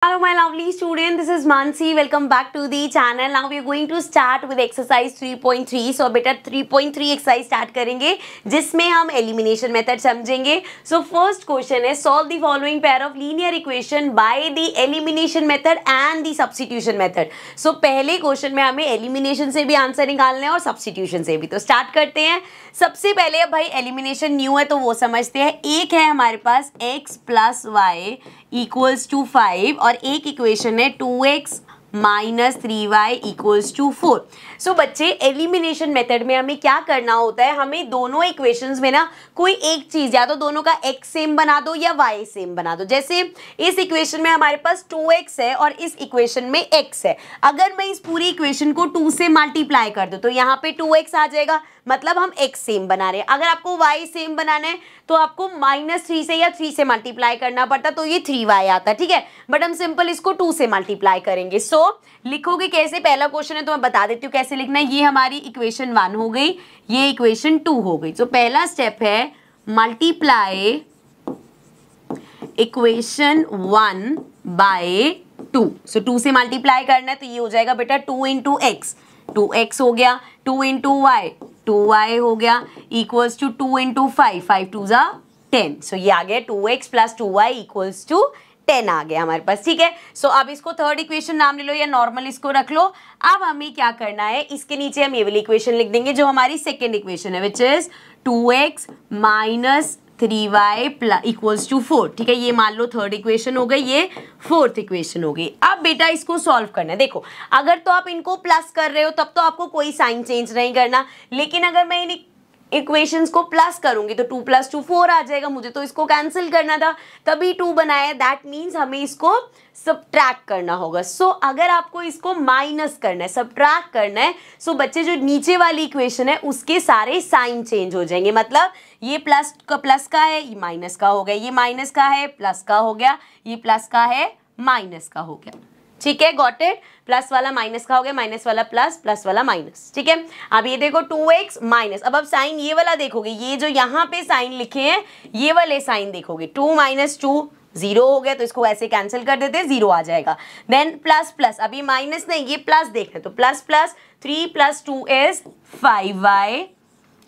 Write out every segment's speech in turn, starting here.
Hello my lovely student, this is Mansi. Welcome back to the channel. Now we are going to start with exercise 3.3. So बेटा 3.3 exercise start करेंगे जिसमें हम elimination method समझेंगे. So first question है solve the following pair of linear equation by the elimination method and the substitution method. So पहले question में हमें elimination से भी आंसर निकालना है और substitution से भी. तो स्टार्ट करते हैं. सबसे पहले भाई एलिमिनेशन न्यू है तो वो समझते हैं. एक है हमारे पास x plus Y equals to 5 और एक इक्वेशन है 2x minus 3y equals to 4. सो बच्चे एलिमिनेशन मेथड में हमें क्या करना होता है, हमें दोनों इक्वेशंस में ना कोई एक चीज या तो दोनों का x सेम बना दो या y सेम बना दो. जैसे इस इक्वेशन में हमारे पास 2x है और इस इक्वेशन में x है. अगर मैं इस पूरी इक्वेशन को 2 से मल्टीप्लाई कर दूं तो यहाँ पे 2x आ जाएगा, मतलब हम x सेम बना रहे हैं. अगर आपको y सेम बनाना है तो आपको -3 से या 3 से मल्टीप्लाई करना पड़ता, तो ये 3y आता. ठीक है, बट हम सिंपल इसको 2 से मल्टीप्लाई करेंगे. सो लिखोगे कैसे, पहला क्वेश्चन है तो मैं बता देती हूँ कैसे लिखना है. ये हमारी इक्वेशन 1 हो गई, ये इक्वेशन 2 हो गई. तो पहला स्टेप है मल्टीप्लाई इक्वेशन 1 बाय 2. सो 2 से मल्टीप्लाई करना है तो ये हो जाएगा बेटा 2 इंटू एक्स, 2x हो गया, 2 इंटू वाई 2y हो गया, इक्वल्स टू 2 इंटू 5, 5 2 जा 10. सो ये आ गया 2x plus 2y equals to 10 आ गया हमारे पास. ठीक है, सो अब इसको थर्ड इक्वेशन नाम ले लो या नॉर्मल इसको रख लो. अब हमें क्या करना है, इसके नीचे हम ये वाली इक्वेशन लिख देंगे जो हमारी सेकेंड इक्वेशन है, which is 2x minus 3y equals to 4. ठीक है, ये मान लो थर्ड इक्वेशन हो गई, ये फोर्थ इक्वेशन हो गई. अब बेटा इसको सॉल्व करना है. देखो अगर तो आप इनको प्लस कर रहे हो तब तो आपको कोई साइन चेंज नहीं करना, लेकिन अगर मैं इन इक्वेशंस को प्लस करूंगी तो 2 + 2 4 आ जाएगा. मुझे तो इसको कैंसिल करना था तभी 2 बनाया. दैट मीन्स हमें इसको सब्ट्रैक्ट करना होगा. सो अगर आपको इसको माइनस करना है, सब्ट्रैक्ट करना है, सो बच्चे जो नीचे वाली इक्वेशन है उसके सारे साइन चेंज हो जाएंगे. मतलब ये प्लस का है, ये माइनस का हो गया, ये माइनस का है प्लस का हो गया, ये प्लस का है माइनस का हो गया. ठीक है, गॉट इट. प्लस वाला माइनस का हो गया, माइनस वाला प्लस, प्लस वाला माइनस. ठीक है, अब ये देखो 2x माइनस, अब साइन ये वाला देखोगे, ये जो यहाँ पे साइन लिखे हैं ये वाले साइन देखोगे, 2 माइनस 2 0 हो गया तो इसको ऐसे कैंसिल कर देते हैं, 0 आ जाएगा. देन प्लस प्लस, अभी माइनस नहीं ये प्लस देख रहे तो plus plus 3 + 2 is 5y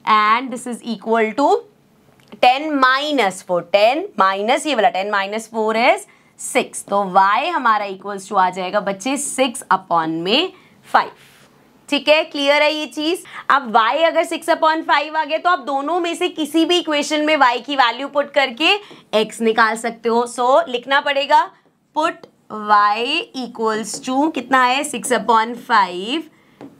and this is equal to 10 minus 4, 10 minus ये वाला 10 माइनस 4 इज 6. तो y हमारा इक्वल्स टू आ जाएगा बच्चे 6/5. ठीक है, क्लियर है ये चीज. अब y अगर 6/5 आ गया तो आप दोनों में से किसी भी इक्वेशन में y की वैल्यू पुट करके x निकाल सकते हो. सो लिखना पड़ेगा पुट y इक्वल्स टू कितना है 6/5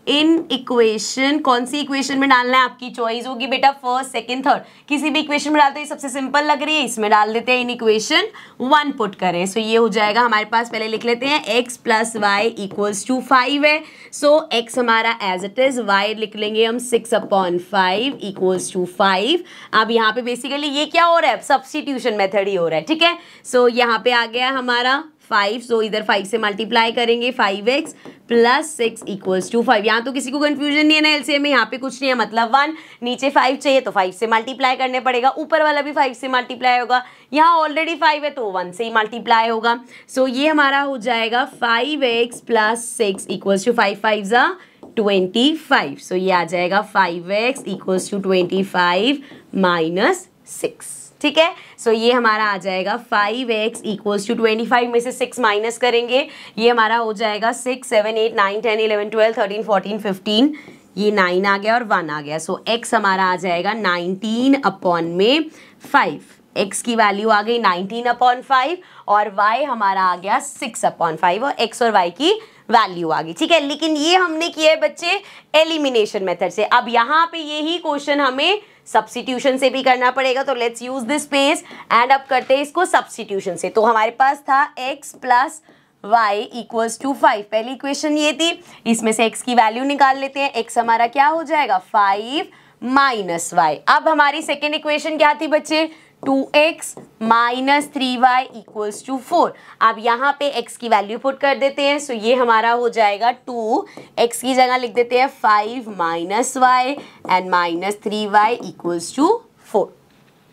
इन इक्वेशन. कौन सी इक्वेशन में डालना है आपकी चॉइस होगी बेटा, फर्स्ट सेकंड थर्ड, किसी भी इक्वेशन में डालते हैं. सबसे सिंपल लग रही है इसमें डाल देते हैं, इन इक्वेशन 1 पुट करें. सो ये हो जाएगा हमारे पास, पहले लिख लेते हैं x plus Y equals to 5 है. सो x हमारा एज इट इज, y लिख लेंगे हम 6/5 इक्वल्स टू 5. अब यहाँ पे बेसिकली ये क्या हो रहा है, सब्स्टिट्यूशन मेथड ही हो रहा है. ठीक है, सो यहाँ पे आ गया हमारा 5. सो इधर 5 से मल्टीप्लाई करेंगे, 5x प्लस 6 इक्वल्स टू 5. यहाँ तो किसी को कंफ्यूजन नहीं है ना एलसीएम में, यहाँ पे कुछ नहीं है, मतलब 1 नीचे 5 चाहिए तो 5 से मल्टीप्लाई करने पड़ेगा, ऊपर वाला भी 5 से मल्टीप्लाई होगा, यहाँ ऑलरेडी 5 है तो 1 से ही मल्टीप्लाई होगा. सो ये हमारा हो जाएगा 5x प्लस 6 इक्वल्स टू 5 5 जा 25. सो ये आ जाएगा 5x इक्वल्स टू 25 माइनस 6. ठीक है, सो ये हमारा आ जाएगा 5x इक्वल्स टू 25 में से 6 माइनस करेंगे, ये हमारा हो जाएगा 6 7 8 9 10 11 12 13 14 15, ये 9 आ गया और 1 आ गया. सो x हमारा आ जाएगा 19/5. x की वैल्यू आ गई 19/5 और y हमारा आ गया 6/5 और x और y की वैल्यू आ गई. ठीक है, लेकिन ये हमने किया है बच्चे एलिमिनेशन मेथड से. अब यहाँ पे यही क्वेश्चन हमें सब्स्टिट्यूशन से भी करना पड़ेगा, तो let's use this space and अब करते हैं इसको सब्स्टिट्यूशन से. तो हमारे पास था x plus y equals to 5, पहली इक्वेशन ये थी, इसमें से x की वैल्यू निकाल लेते हैं. x हमारा क्या हो जाएगा 5 माइनस y. अब हमारी सेकेंड इक्वेशन क्या थी बच्चे, 2x minus 3y equals to 4. अब यहाँ पे x की वैल्यू पुट कर देते हैं. सो ये हमारा हो जाएगा 2, x की जगह लिख देते हैं 5 minus y and minus 3y equals to 4.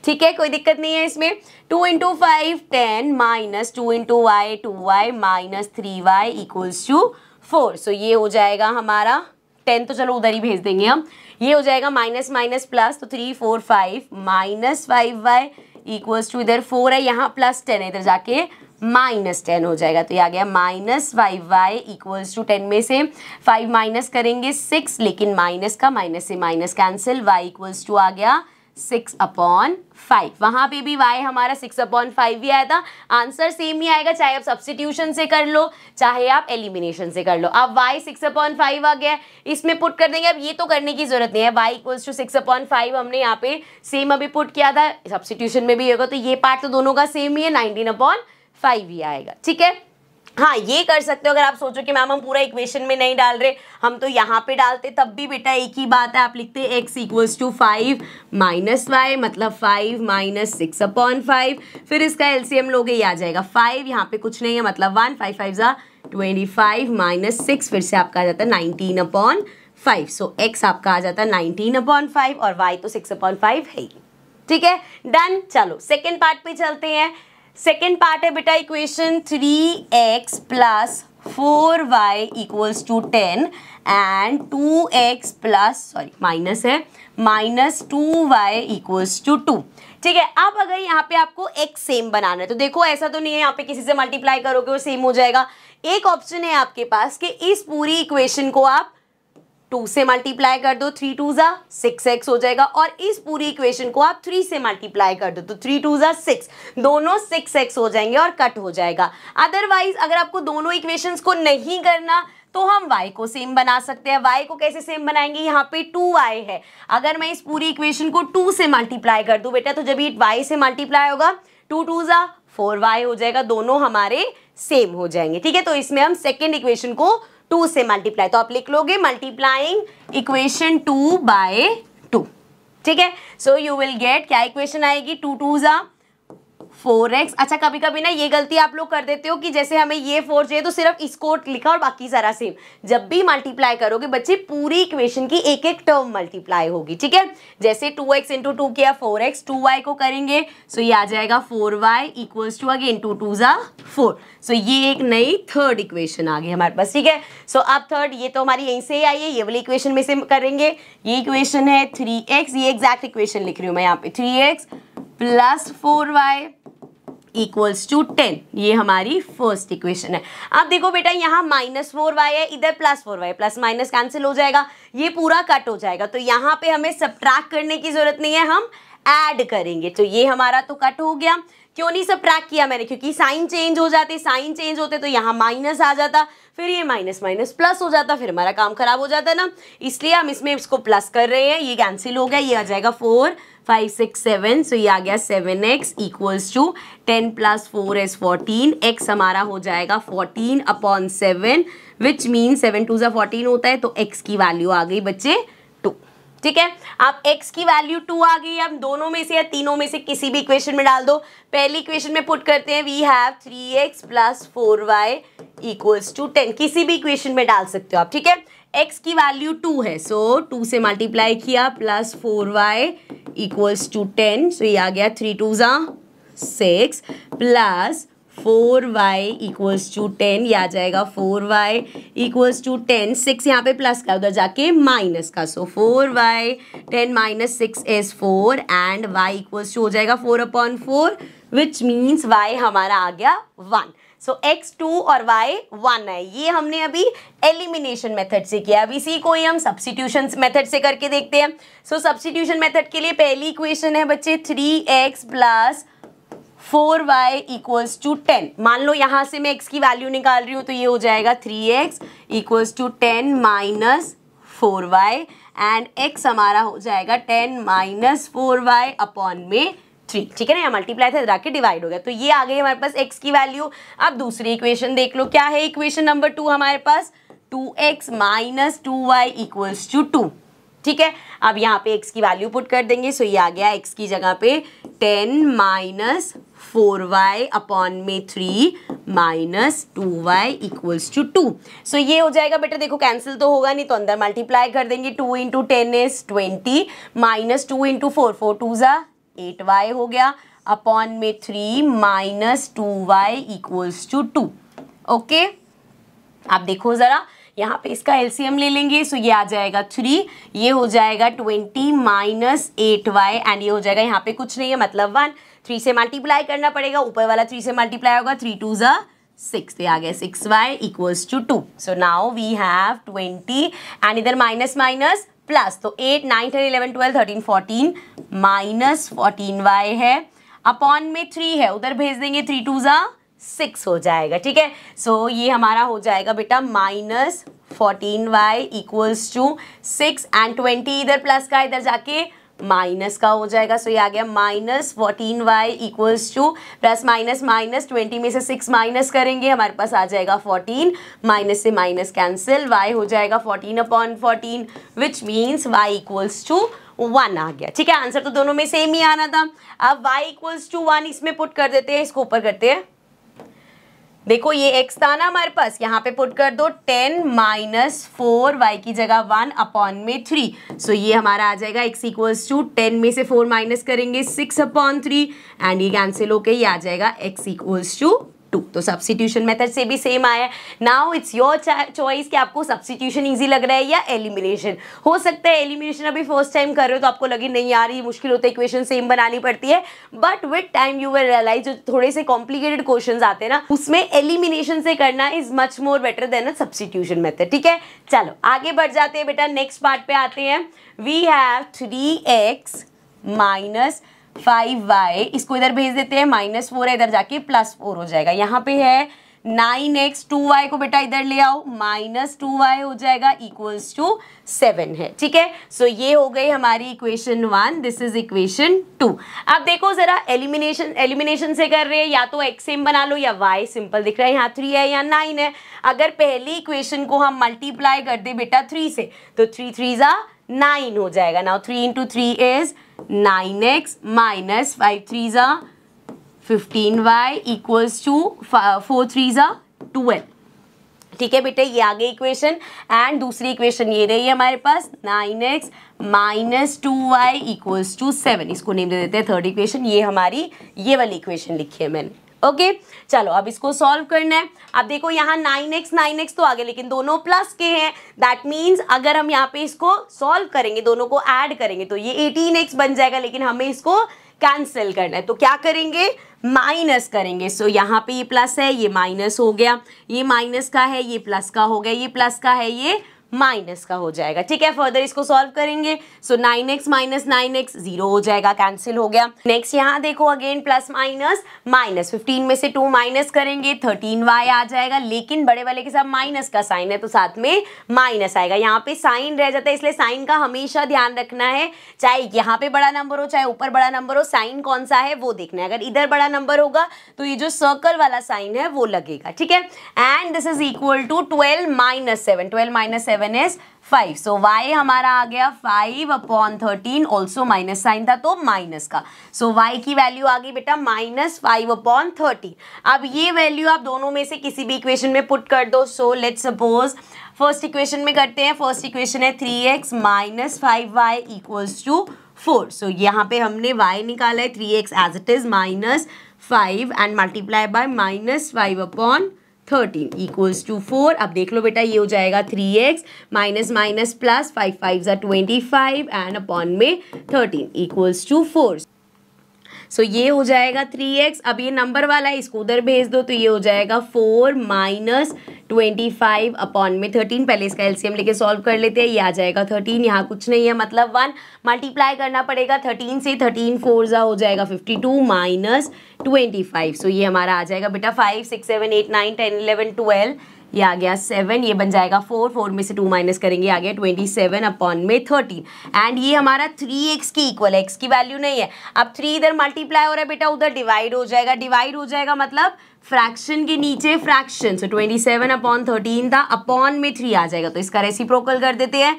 ठीक है, कोई दिक्कत नहीं है इसमें। 2 into 5 10 minus 2 into Y 2y minus 3y equals to 4। So ये हो जाएगा हमारा 10 तो चलो उधर ही भेज देंगे हम, ये हो जाएगा माइनस माइनस प्लस, तो 3 4 5 माइनस 5y इक्वल्स टू इधर 4 है, यहाँ प्लस 10 है, इधर जाके माइनस 10 हो जाएगा। तो ये आ गया माइनस 5y इक्वल्स टू 10 में से 5 माइनस करेंगे 6, लेकिन माइनस का माइनस से minus cancel, y equals to आ गया 6/5। वहां पे भी y हमारा 6/5 ही आया था। आंसर सेम ही आएगा, चाहे आप सब्स्टिट्यूशन से कर लो चाहे आप एलिमिनेशन से कर लो। अब y 6/5 आ गया, इसमें पुट कर देंगे। अब ये तो करने की जरूरत नहीं है, y इक्वल्स टू 6/5 हमने यहाँ पे सेम अभी पुट किया था, सब्स्टिट्यूशन में भी होगा, तो ये पार्ट तो दोनों का सेम ही है, 19/5 ही आएगा। ठीक है, हाँ ये कर सकते हो। अगर आप सोचो कि मैम हम पूरा इक्वेशन में नहीं डाल रहे, हम तो यहाँ पे डालते, तब भी बेटा एक ही बात है, आप लिखते x equals to 5 minus Y, मतलब 5 माइनस 6/5, फिर इसका एलसीएम लोगे ये आ जाएगा 5, यहाँ पे कुछ नहीं है मतलब 1, 5 5 जा 25 माइनस 6, फिर से आपका आ जाता है 19/5। सो x आपका आ जाता है 19/5 और y तो 6/5 है ही। ठीक है, डन। चलो सेकेंड पार्ट पे चलते हैं। सेकेंड पार्ट है बेटा equation 3x plus 4y equals to 10 and 2x plus sorry minus है माइनस 2y इक्वल्स टू 2। ठीक है, अब अगर यहाँ पे आपको x सेम बनाना है तो देखो ऐसा तो नहीं है यहाँ पे किसी से मल्टीप्लाई करोगे वो सेम हो जाएगा। एक ऑप्शन है आपके पास कि इस पूरी इक्वेशन को आप 2 से मल्टीप्लाई कर दो, 3 2 जा 6x हो जाएगा, और इस पूरी इक्वेशन को आप 3 से मल्टीप्लाई कर दो तो 3 2 जा 6, दोनों 6x हो जाएंगे और कट हो जाएगा। अदरवाइज अगर आपको दोनों इक्वेशंस को नहीं करना तो हम y को सेम बना सकते हैं। y को कैसे सेम बनाएंगे, यहाँ पे 2y है, अगर मैं इस पूरी इक्वेशन को 2 से मल्टीप्लाई कर दूं बेटा तो जब ये y से मल्टीप्लाई होगा 2 2 जा 4y हो जाएगा, दोनों हमारे सेम हो जाएंगे। ठीक है, तो इसमें हम सेकेंड इक्वेशन को 2 से मल्टीप्लाई, तो आप लिख लोगे मल्टीप्लाइंग इक्वेशन 2 बाय 2। ठीक है, सो यू विल गेट क्या इक्वेशन आएगी, 2 2 जा 4x। अच्छा कभी कभी ना ये गलती आप लोग कर देते हो कि जैसे हमें ये 4 चाहिए तो सिर्फ इसको लिखा और बाकी सारा सेम। जब भी मल्टीप्लाई करोगे बच्चे पूरी इक्वेशन की एक एक टर्म मल्टीप्लाई होगी। ठीक है, जैसे 2x इंटू 2 किया 4x, 2y को करेंगे सो ये आ जाएगा 4y इक्वल्स टू अगेन 2 2 जा 4। सो ये एक नई थर्ड इक्वेशन आ गई हमारे पास। ठीक है, सो अब थर्ड ये तो हमारी यहीं से ही आई है, ये वाली इक्वेशन में से करेंगे। ये इक्वेशन है 3x, ये एग्जैक्ट इक्वेशन लिख रही हूँ मैं यहाँ पे, 3x plus 4y equals to 10, ये हमारी फर्स्ट इक्वेशन है। अब देखो बेटा यहाँ माइनस 4y है, इधर plus 4y, plus minus cancel हो जाएगा, ये पूरा कट हो जाएगा, तो यहाँ पे हमें सब्ट्रैक्ट करने की जरूरत नहीं है, हम ऐड करेंगे। तो ये हमारा तो कट हो गया। क्यों नहीं सब्ट्रैक्ट किया मैंने, क्योंकि साइन चेंज हो जाते, साइन चेंज होते तो यहाँ माइनस आ जाता, फिर ये माइनस माइनस प्लस हो जाता, फिर हमारा काम खराब हो जाता ना, इसलिए हम इसमें इसको प्लस कर रहे हैं। ये कैंसिल हो गया, ये आ जाएगा 4 5 6 7, सो ये आ गया 7x equals to 10 plus 4 is 14, x हमारा हो जाएगा 14/7 विच मीन 7 2 जा 14 होता है, तो x की वैल्यू आ गई बच्चे 2। ठीक है, अब x की वैल्यू 2 आ गई, अब दोनों में से या तीनों में से किसी भी इक्वेशन में डाल दो। पहली इक्वेशन में पुट करते हैं, we have 3x plus 4y equals to 10, किसी भी इक्वेशन में डाल सकते हो आप। ठीक है, x की वैल्यू 2 है, सो 2 से मल्टीप्लाई किया प्लस 4y इक्वल्स टू 10, सो ये आ गया 3 2 जा 6 प्लस 4y इक्वल्स टू 10, ये आ जाएगा 4y इक्वल्स टू 10, 6 यहाँ पे प्लस का उधर जाके माइनस का, so 4y 10 minus 6 is 4 and y equals to हो जाएगा 4/4 विच मीन्स y हमारा आ गया 1। सो x 2 और y 1 है, ये हमने अभी एलिमिनेशन मेथड से किया। अब इसी को ही हम सब्स्टिट्यूशन मेथड से करके देखते हैं। सो सब्स्टिट्यूशन मेथड के लिए पहली इक्वेशन है बच्चे 3x plus 4y equals to 10। मान लो यहाँ से मैं x की वैल्यू निकाल रही हूँ तो ये हो जाएगा 3x equals to 10 minus 4y and x हमारा हो जाएगा 10 माइनस 4y अपॉन में 3। ठीक है ना, यहाँ मल्टीप्लाई था जाके डिवाइड हो गया, तो ये आ गई हमारे पास x की वैल्यू। अब दूसरी इक्वेशन देख लो, क्या है इक्वेशन नंबर 2 हमारे पास, 2x minus 2y equals to 2। ठीक है, अब यहाँ पे x की वैल्यू पुट कर देंगे, सो ये आ गया x की जगह पे 10 माइनस 4y अपॉन में 3 माइनस 2y इक्वल्स टू 2। सो ये हो जाएगा बेटा, देखो कैंसिल तो होगा नहीं तो अंदर मल्टीप्लाई कर देंगे, 2 इंटू 10 इज 20 माइनस 2 इंटू 4 4 2 जा 8y हो गया अपॉन में 3 minus 2y equals to 2। Okay, आप देखो जरा यहाँ पे इसका एलसीएम ले लेंगे, सो ये आ जाएगा 3, ये हो जाएगा 20 माइनस 8y एंड ये हो जाएगा यहाँ पे कुछ नहीं है मतलब 1, 3 से मल्टीप्लाई करना पड़ेगा, ऊपर वाला 3 से मल्टीप्लाई होगा, 3 2 ज़ा 6, ये आ गया 6y equals to 2। So now we have 20 and इधर माइनस माइनस प्लस, तो 8 9 10 11 12 13 14 माइनस 14y है अपॉन में 3 है, उधर भेज देंगे 3 2 ज़ा 6 हो जाएगा। ठीक है, सो ये हमारा हो जाएगा बेटा minus 14y equals to 6 and 20 इधर प्लस का इधर जाके माइनस का हो जाएगा, सो ये आ गया minus 14y equals two plus minus minus 20 में से 6 माइनस करेंगे हमारे पास आ जाएगा 14, माइनस से माइनस कैंसिल, y हो जाएगा 14 upon 14 which means y equals to 1 आ गया। ठीक है, आंसर तो दोनों में सेम ही आना था। अब y इक्वल्स टू 1 इसमें पुट कर देते हैं, इसको ऊपर करते हैं। देखो ये x था ना हमारे पास, यहाँ पे पुट कर दो 10 माइनस 4 y की जगह 1 अपॉन में 3, सो ये हमारा आ जाएगा x इक्वल्स टू 10 में से 4 माइनस करेंगे 6 अपॉन 3 एंड ये कैंसिल होके ये आ जाएगा x इक्वल्स टू 2। तो सब्स्टिट्यूशन मेथड से भी सेम आया है। नाउ इट्स योर चॉइस कि आपको सब्स्टिट्यूशन इजी लग रहा है या एलिमिनेशन। हो सकता है एलिमिनेशन अभी फर्स्ट टाइम कर रहे हो तो आपको लगे नहीं यार ये मुश्किल होता है, इक्वेशन सेम बनानी पड़ती है, but with time you will realize जो थोड़े से कॉम्प्लिकेटेड क्वेश्चंस आते हैं ना उसमें एलिमिनेशन से करना is much more better than a substitution method. ठीक है, चलो आगे बढ़ जाते हैं बेटा, नेक्स्ट पार्ट पे आते हैं। We have 3x minus 5y, इसको इधर भेज देते हैं, माइनस 4 है इधर जाके प्लस 4 हो जाएगा। यहाँ पे है 9x, 2y को बेटा इधर ले आओ, माइनस 2y हो जाएगा इक्वल्स टू 7 है। ठीक है, सो ये हो गई हमारी इक्वेशन 1, दिस इज इक्वेशन 2। अब देखो जरा एलिमिनेशन से कर रहे हैं, या तो x सेम बना लो या y सिंपल दिख रहा है, यहाँ 3 है या 9 है। अगर पहली इक्वेशन को हम मल्टीप्लाई कर दे बेटा 3 से, तो 3 3 ज़ा 9 हो जाएगा। Now 3 into 3 is 9x minus 5 3 ज़ा 15y इक्वल्स टू 4 3 ज़ा 12। ठीक है बेटे, ये आ गई इक्वेशन एंड दूसरी इक्वेशन ये रही है हमारे पास 9x minus 2y equals to 7, इसको नेम दे देते हैं थर्ड इक्वेशन। ये हमारी ये वाली इक्वेशन लिखी है मैंने। ओके, चलो अब इसको सॉल्व करना है। अब देखो यहाँ 9x तो आगे लेकिन दोनों प्लस के हैं, दैट मीन्स अगर हम यहाँ पे इसको सॉल्व करेंगे, दोनों को ऐड करेंगे तो ये 18x बन जाएगा, लेकिन हमें इसको कैंसिल करना है तो क्या करेंगे, माइनस करेंगे। सो यहाँ पे ये प्लस है, ये माइनस हो गया, ये माइनस का है, ये प्लस का हो गया, ये प्लस का है, ये माइनस का हो जाएगा। ठीक है, फर्दर इसको सॉल्व करेंगे, सो 9x माइनस 9x 0 हो जाएगा, कैंसिल हो गया। नेक्स्ट यहाँ देखो अगेन प्लस माइनस माइनस, 15 में से 2 माइनस करेंगे 13y आ जाएगा, लेकिन बड़े वाले के साथ माइनस का साइन है तो साथ में माइनस आएगा। यहाँ पे साइन रह जाता है, इसलिए साइन का हमेशा ध्यान रखना है, चाहे यहाँ पे बड़ा नंबर हो चाहे ऊपर बड़ा नंबर हो, साइन कौन सा है वो देखना है। अगर इधर बड़ा नंबर होगा तो ये जो सर्कल वाला साइन है वो लगेगा। ठीक है, and this is equal to 12 minus 7, 12 minus 7 is 5, so y हमारा आ गया 5 अपॉन 13, ऑल्सो माइनस साइन था तो माइनस का, सो y की वैल्यू आ गई बेटा माइनस 5 अपॉन 13। अब ये वैल्यू आप दोनों में से किसी भी इक्वेशन में पुट कर दो। So let's suppose first equation में करते हैं, फर्स्ट इक्वेशन है 3x minus 5y equals to 4, सो यहाँ पे हमने y निकाला है 3x as it is minus 5 and multiply by minus 5 upon 13 equals to 4। अब देख लो बेटा ये हो जाएगा 3x माइनस माइनस प्लस 5 5 ज़ा 25 एंड अपॉन में 13 इक्वल्स टू 4। सो ये हो जाएगा 3x, अब ये नंबर वाला है इसको उधर भेज दो तो ये हो जाएगा 4 माइनस 25 अपॉन में 13। पहले इसका एलसीएम लेके सॉल्व कर लेते हैं, ये आ जाएगा 13, यहाँ कुछ नहीं है मतलब 1 मल्टीप्लाई करना पड़ेगा 13 से, 13 4 ज़ा हो जाएगा 52 माइनस 25। सो ये हमारा आ जाएगा बेटा 5 6 7 8 9 10 11 12, ये आ गया 7, ये बन जाएगा 4, 4 में से 2 माइनस करेंगे आ गया 27 अपॉन में 13 एंड ये हमारा 3x की इक्वल है, x की वैल्यू नहीं है। अब 3 इधर मल्टीप्लाई हो रहा है बेटा, उधर डिवाइड हो जाएगा, डिवाइड हो जाएगा मतलब फ्रैक्शन के नीचे फ्रैक्शन, सो 27 अपॉन 13 था, अपॉन में 3 आ जाएगा तो इसका रेसिप्रोकल कर देते हैं,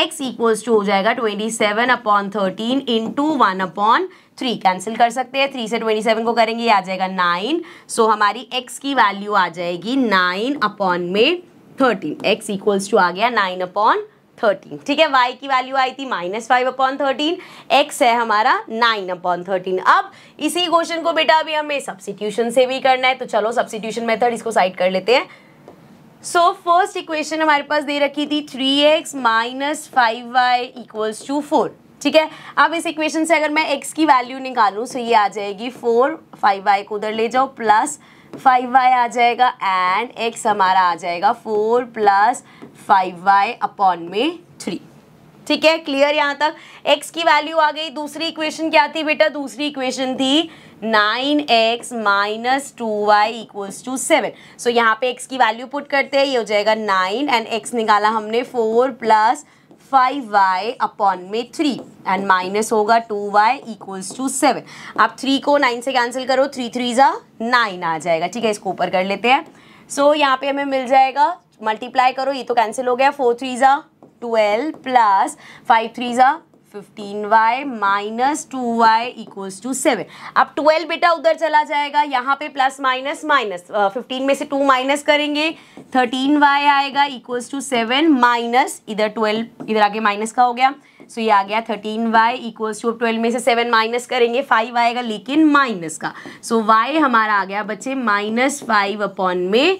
x इक्वल्स टू हो जाएगा 27 अपॉन 13 इंटू 1 अपॉन 3, कैंसिल कर सकते हैं, 3 से 27 को करेंगे ये आ जाएगा 9, सो हमारी x की वैल्यू आ जाएगी 9 अपॉन में 13, x इक्वल्स टू आ गया 9 अपॉन 13। ठीक है, y की वैल्यू आई थी -5/13, x है हमारा 9/13। अब इसी क्वेश्चन को बेटा अभी हमें सब्स्टिट्यूशन से भी करना है, तो चलो सब्स्टिट्यूशन मेथड इसको साइड कर लेते हैं। सो फर्स्ट इक्वेशन हमारे पास दे रखी थी 3x - 5y = 4। ठीक है, अब इस इक्वेशन से अगर मैं x की वैल्यू निकालूं तो ये आ जाएगी 4, 5y को उधर ले जाओ, प्लस 5y आ जाएगा एंड x हमारा आ जाएगा 4 + 5y/3। ठीक है, क्लियर यहाँ तक? x की वैल्यू आ गई। दूसरी इक्वेशन क्या थी बेटा? दूसरी इक्वेशन थी 9x - 2y = 7। सो यहाँ पे x की वैल्यू पुट करते हैं, ये हो जाएगा 9 एंड x निकाला हमने 4 + 5y/3 एंड माइनस होगा 2y = 7। आप 3 को 9 से कैंसिल करो, 3 3 9 आ जाएगा। ठीक है, इसको ऊपर कर लेते हैं। सो यहाँ पे हमें मिल जाएगा, मल्टीप्लाई करो, ये तो कैंसिल हो गया, 4 3 12 प्लस 5 3 15y - 2y = 7। अब 12 बेटा उधर चला जाएगा, यहाँ पे प्लस माइनस माइनस, 15 में से 2 माइनस करेंगे, 13y आएगा = 7 माइनस इधर 12, इधर आगे माइनस का हो गया। सो ये आ गया 13y = 12 में से 7 माइनस करेंगे, 5 आएगा लेकिन माइनस का। सो y हमारा आ गया बच्चे -5/13।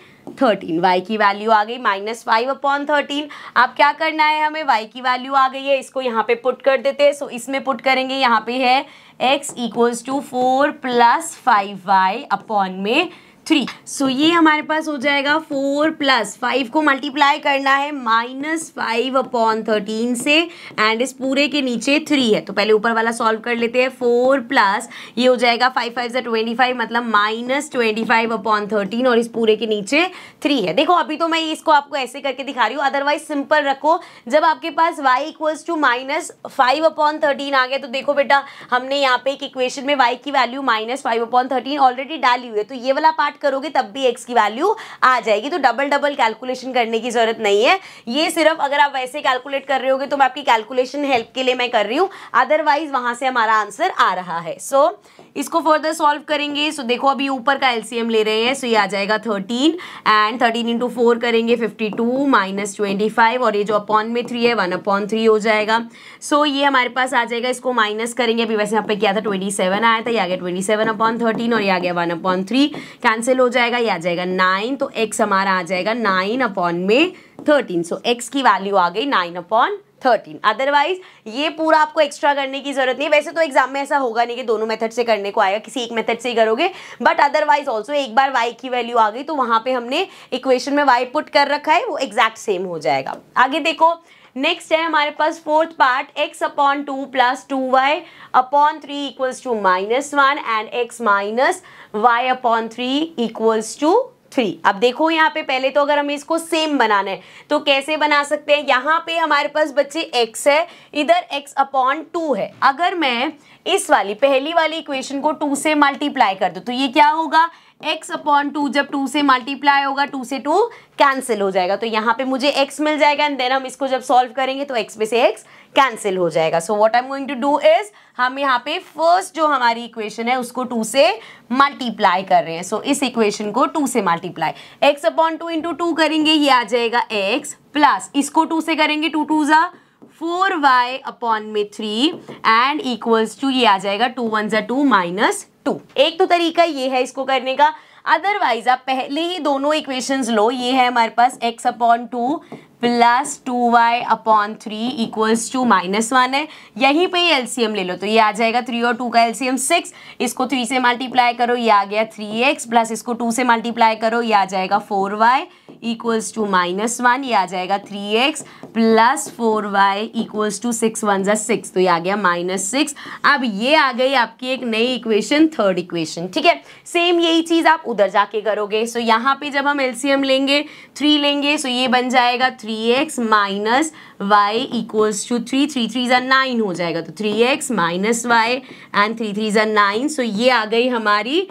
y की वैल्यू आ गई -5/13। अब क्या करना है हमें? y की वैल्यू आ गई है, इसको यहाँ पे पुट कर देते हैं। सो इसमें पुट करेंगे, यहाँ पे है x = 4 + 5y/3। सो ये हमारे पास हो जाएगा 4 + 5 को मल्टीप्लाई करना है -5/13 से एंड इस पूरे के नीचे 3 है, तो पहले ऊपर वाला सॉल्व कर लेते हैं। 4 प्लस ये हो जाएगा 5 5 25 मतलब -25/13 और इस पूरे के नीचे 3 है। देखो अभी तो मैं इसको आपको ऐसे करके दिखा रही हूँ, अदरवाइज सिंपल रखो। जब आपके पास y = -5/13 आ गया तो देखो बेटा हमने यहाँ पे एक इक्वेशन में y की वैल्यू -5/13 ऑलरेडी डाली हुई है, तो ये वाला पार्ट करोगे तब भी x की वैल्यू आ जाएगी। तो डबल कैलकुलेशन करने की जरूरत नहीं है, ये सिर्फ अगर आप वैसे कैलकुलेट कर रहे होगे तो मैं आपकी कैलकुलेशन हेल्प के लिए मैं कर रही हूँ, अदरवाइज वहां से हमारा आंसर आ रहा है। सो इसको फर्दर सॉल्व करेंगे। सो देखो अभी ऊपर का एलसीएम ले रहे हैं, सो ये आ जाएगा 13 एंड 13 × 4 करेंगे 52 - 25 और ये जो अपॉन में 3 है 1/3 हो जाएगा। सो ये हमारे पास आ जाएगा, इसको माइनस करेंगे, अभी वैसे यहाँ पे क्या था 27 आया था, ये आ गया 27/13 और ये आ गया 1/3 कैंसिल हो जाएगा, ये आ जाएगा 9, तो x हमारा आ जाएगा 9/13। सो x की वैल्यू आ गई 9/13। अदरवाइज ये पूरा आपको एक्स्ट्रा करने की जरूरत नहीं है। वैसे तो एग्जाम में ऐसा होगा नहीं कि दोनों मेथड से करने को आएगा, किसी एक मेथड से ही करोगे, बट अदरवाइज ऑल्सो एक बार y की वैल्यू आ गई तो वहां पे हमने इक्वेशन में y पुट कर रखा है, वो एग्जैक्ट सेम हो जाएगा। आगे देखो नेक्स्ट है हमारे पास fourth part, x/2 + 2y/3 = -1 and x - y/3 = 3। अब देखो यहाँ पे पहले तो अगर हमें इसको सेम बनाना है तो कैसे बना सकते हैं? यहाँ पे हमारे पास बच्चे x है, इधर x/2 है। अगर मैं इस वाली पहली वाली इक्वेशन को 2 से मल्टीप्लाई कर दूं तो ये क्या होगा? x/2 जब 2 से मल्टीप्लाई होगा 2 से 2 कैंसिल हो जाएगा, तो यहाँ पे मुझे x मिल जाएगा एंड देन हम इसको जब सॉल्व करेंगे तो x में से x कैंसिल हो जाएगा। So what I am going to do is, हम यहाँ पे फर्स्ट जो हमारी इक्वेशन है उसको 2 से मल्टीप्लाई कर रहे हैं। सो इस इक्वेशन को 2 से मल्टीप्लाई, x/2 × 2 करेंगे, ये आ जाएगा x प्लस इसको 2 से करेंगे 2 2 4y/3 एंड इक्वल्स टू ये आ जाएगा 2 1 2 -2। एक तो तरीका ये है इसको करने का, अदरवाइज आप पहले ही दोनों इक्वेशंस लो। ये है हमारे पास x/2 plus 2y/3 equals to -1 है, यहीं पे ही एलसीएम ले लो तो ये आ जाएगा 3 और 2 का एलसीएम 6, इसको 3 से मल्टीप्लाई करो ये आ गया 3x प्लस इसको 2 से मल्टीप्लाई करो ये आ जाएगा 4y इक्वल्स टू -1, ये आ जाएगा 3x plus 4y equals to 6 1 6, तो ये आ गया -6। अब ये आ गई आपकी एक नई इक्वेशन, थर्ड इक्वेशन। ठीक है, सेम यही चीज आप उधर जाके करोगे। सो यहाँ पे जब हम एलसीएम लेंगे 3 लेंगे, सो ये बन जाएगा 3x minus y equals to 3 3 3 9 हो जाएगा, तो 3x माइनस y एंड 3 3 9। सो ये आ गई हमारी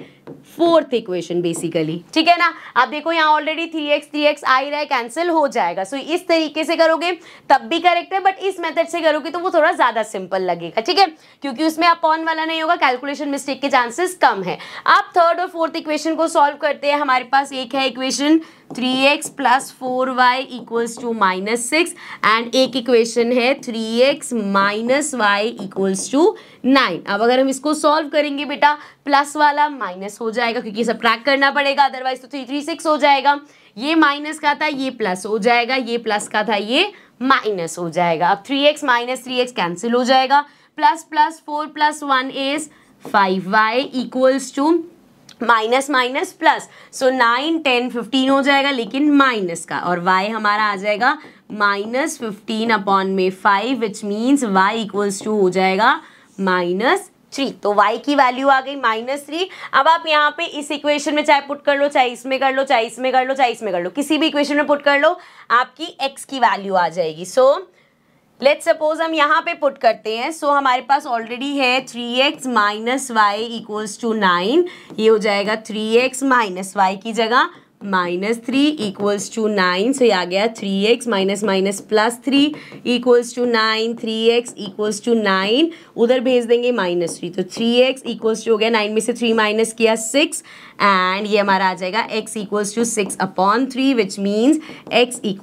फोर्थ इक्वेशन बेसिकली, ठीक है ना। अब देखो यहाँ ऑलरेडी 3x आ ही रहा है, कैंसिल हो जाएगा। सो इस तरीके से करोगे तब भी करेक्ट है, बट इस मेथड से करोगे तो वो थोड़ा ज्यादा सिंपल लगेगा, ठीक है, क्योंकि उसमें अपॉन वाला नहीं होगा, कैलकुलेशन मिस्टेक के चांसेस कम है। अब थर्ड और फोर्थ इक्वेशन को सॉल्व करते हैं। हमारे पास एक है इक्वेशन 3x + 4y = -6 एंड एक इक्वेशन है 3x - y = 9। अब अगर हम इसको सॉल्व करेंगे बेटा, प्लस वाला माइनस हो जाएगा क्योंकि सब्ट्रैक्ट करना पड़ेगा, अदरवाइज तो 336 हो जाएगा। ये माइनस का था, ये प्लस हो जाएगा, ये प्लस का था, ये माइनस हो जाएगा। अब 3x - 3x कैंसिल हो जाएगा, plus 4 + 1 is 5y = minus minus plus, सो 9 10 15 हो जाएगा, लेकिन माइनस का, और y हमारा आ जाएगा -15/5 विच मीन्स y = हो जाएगा -3। तो y की वैल्यू आ गई -3। अब आप यहाँ पे इस इक्वेशन में चाहे पुट कर लो, चाहे इसमें कर लो, चाहे इसमें कर लो, चाहे इसमें कर लो, किसी भी इक्वेशन में पुट कर लो, आपकी x की वैल्यू आ जाएगी। सो लेट्स सपोज हम यहाँ पे पुट करते हैं। सो हमारे पास ऑलरेडी है 3x - y = 9, ये हो जाएगा 3x - y की जगह -3 = 9। सो ये आ गया 3x - +3 = 9, 3x = 9, उधर भेज देंगे -3, तो 3x = हो गया 9 में से 3 माइनस किया 6 एंड ये हमारा आ जाएगा x = 6/3 विच मीन्स x =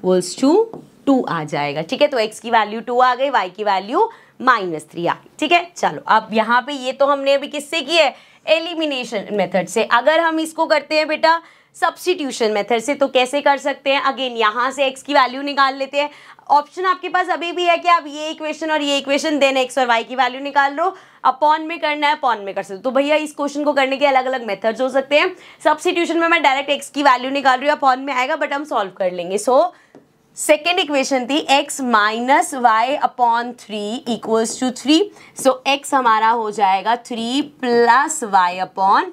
2 आ जाएगा, ठीक है। तो x की वैल्यू 2 आ गई, y की वैल्यू -3 आ गई, ठीक है। चलो अब यहाँ पे ये तो हमने अभी किससे की है, एलिमिनेशन मेथड से। अगर हम इसको करते हैं बेटा सब्स्टिट्यूशन मेथड से, तो कैसे कर सकते हैं, अगेन यहाँ से x की वैल्यू निकाल लेते हैं। ऑप्शन आपके पास अभी भी है कि आप ये इक्वेशन और ये इक्वेशन देन x और y की वैल्यू निकाल लो, अपॉन में करना है अपॉन में कर सकते हो। तो भैया इस क्वेश्चन को करने के अलग अलग मेथड्स हो सकते हैं। सब्स्टिट्यूशन में मैं डायरेक्ट x की वैल्यू निकाल रही हूँ, अपॉन में आएगा, बट हम सॉल्व कर लेंगे। सो सेकेंड इक्वेशन थी x - y/3 = 3। सो x हमारा हो जाएगा 3 + y/3।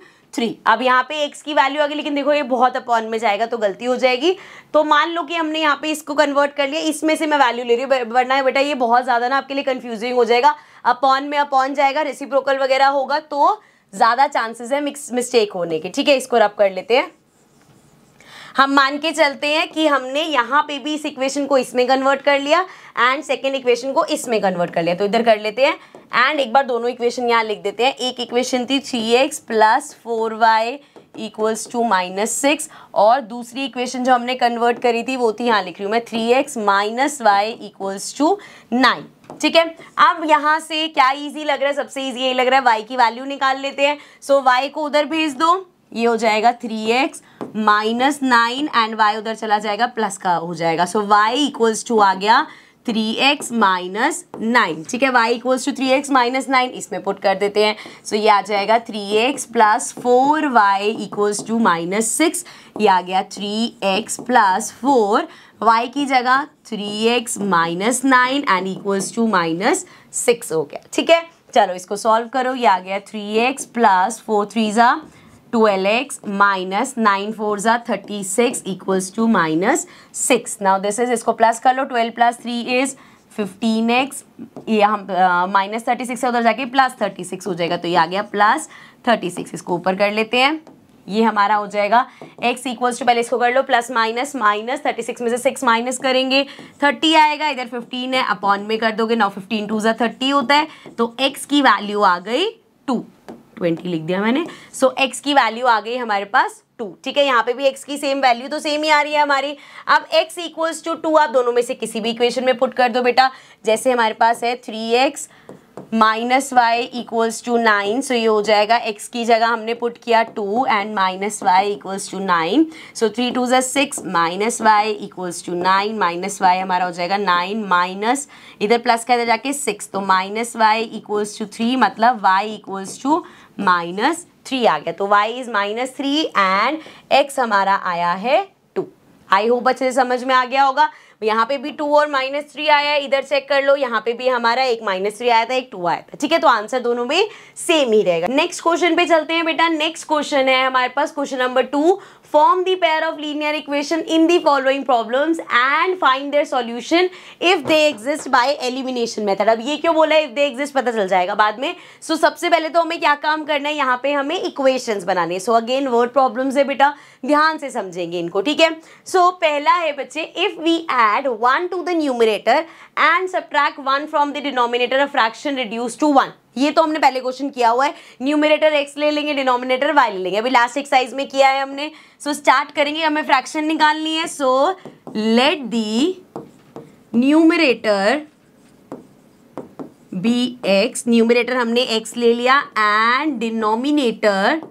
अब यहाँ पे x की वैल्यू आ गई, लेकिन देखो ये बहुत अपॉन में जाएगा तो गलती हो जाएगी। तो मान लो कि हमने यहाँ पे इसको कन्वर्ट कर लिया, इसमें से मैं वैल्यू ले रही हूँ, वरना बेटा ये बहुत ज़्यादा ना आपके लिए कंफ्यूजिंग हो जाएगा। अपॉन में अपॉन जाएगा, रेसिप्रोकल वगैरह होगा तो ज़्यादा चांसेस है मिस्टेक होने के, ठीक है। इसको रब कर लेते हैं। हम मान के चलते हैं कि हमने यहाँ पे भी इस इक्वेशन को इसमें कन्वर्ट कर लिया एंड सेकेंड इक्वेशन को इसमें कन्वर्ट कर लिया, तो इधर कर लेते हैं एंड एक बार दोनों इक्वेशन यहाँ लिख देते हैं। एक इक्वेशन थी 3x + 4y = -6 और दूसरी इक्वेशन जो हमने कन्वर्ट करी थी वो थी, यहाँ लिख रही हूँ मैं, 3x - y = 9, ठीक है। अब यहाँ से क्या इजी लग रहा है, सबसे इजी यही लग रहा है, y की वैल्यू निकाल लेते हैं। सो y को उधर भेज दो, ये हो जाएगा 3x - 9 एंड y उधर चला जाएगा, प्लस का हो जाएगा। सो y = आ गया 3x - 9, ठीक है। y = 3x - 9 इसमें पुट कर देते हैं। सो ये आ जाएगा 3x + 4y = -6, ये आ गया 3x + 4, y की जगह 3x - 9 एंड = -6 हो गया, ठीक है। चलो इसको सॉल्व करो, ये आ गया 3x + 4 3 12x - 9 4 36 = -6। Now this is, इसको प्लस कर लो, 12 + 3 is 15x, ये हम -36 है, उधर जाके +36 हो जाएगा, तो ये आ गया +36। इसको ऊपर कर लेते हैं, ये हमारा हो जाएगा x = पहले इसको कर लो प्लस माइनस, -36 में से 6 माइनस करेंगे 30 आएगा, इधर 15 है, अपॉन में कर दोगे, 9 15 2 30 होता है, तो x की वैल्यू आ गई 20 लिख दिया मैंने। सो x की वैल्यू आ गई हमारे पास 2, ठीक है। यहाँ पे भी x की सेम वैल्यू तो सेम ही आ रही है हमारी। अब x = 2 आप दोनों में से किसी भी इक्वेशन में पुट कर दो बेटा। जैसे हमारे पास है 3x - y = 9, सो ये हो जाएगा x की जगह हमने पुट किया 2 and -y = 9, so 3 2 6 -y = 9, -y हमारा हो जाएगा 9 माइनस, इधर प्लस का इधर जाके 6, तो -y = 3, मतलब y = -3 आ गया। तो y is -3 एंड x हमारा आया है 2। आई होप अच्छे से समझ में आ गया होगा। यहाँ पे भी 2 और -3 आया है, इधर चेक कर लो, यहाँ पे भी हमारा एक -3 आया था, एक 2 आया था, ठीक है। तो आंसर दोनों में सेम ही रहेगा। नेक्स्ट क्वेश्चन पे चलते हैं बेटा। नेक्स्ट क्वेश्चन है हमारे पास question number 2 form the pair of linear equation in the following problems and find their solution if they exist by elimination method. अब ये क्यों बोला है इफ दे एग्जिस्ट, पता चल जाएगा बाद में। सो सबसे पहले तो हमें क्या काम करना है, यहाँ पे हमें इक्वेशंस बनाने। सो अगेन वर्ड प्रॉब्लम्स है बेटा, ध्यान से समझेंगे इनको, ठीक है। सो पहला है बच्चे, if we add 1 to the numerator and subtract 1 from the denominator, a fraction reduce to 1। ये तो हमने पहले क्वेश्चन किया हुआ है, न्यूमरेटर x ले लेंगे, डिनोमिनेटर y ले लेंगे, अभी लास्ट एक्सरसाइज में किया है हमने। सो स्टार्ट करेंगे, हमें फ्रैक्शन निकालनी है। So let the numerator be x, numerator हमने x ले लिया, एंड डिनोमिनेटर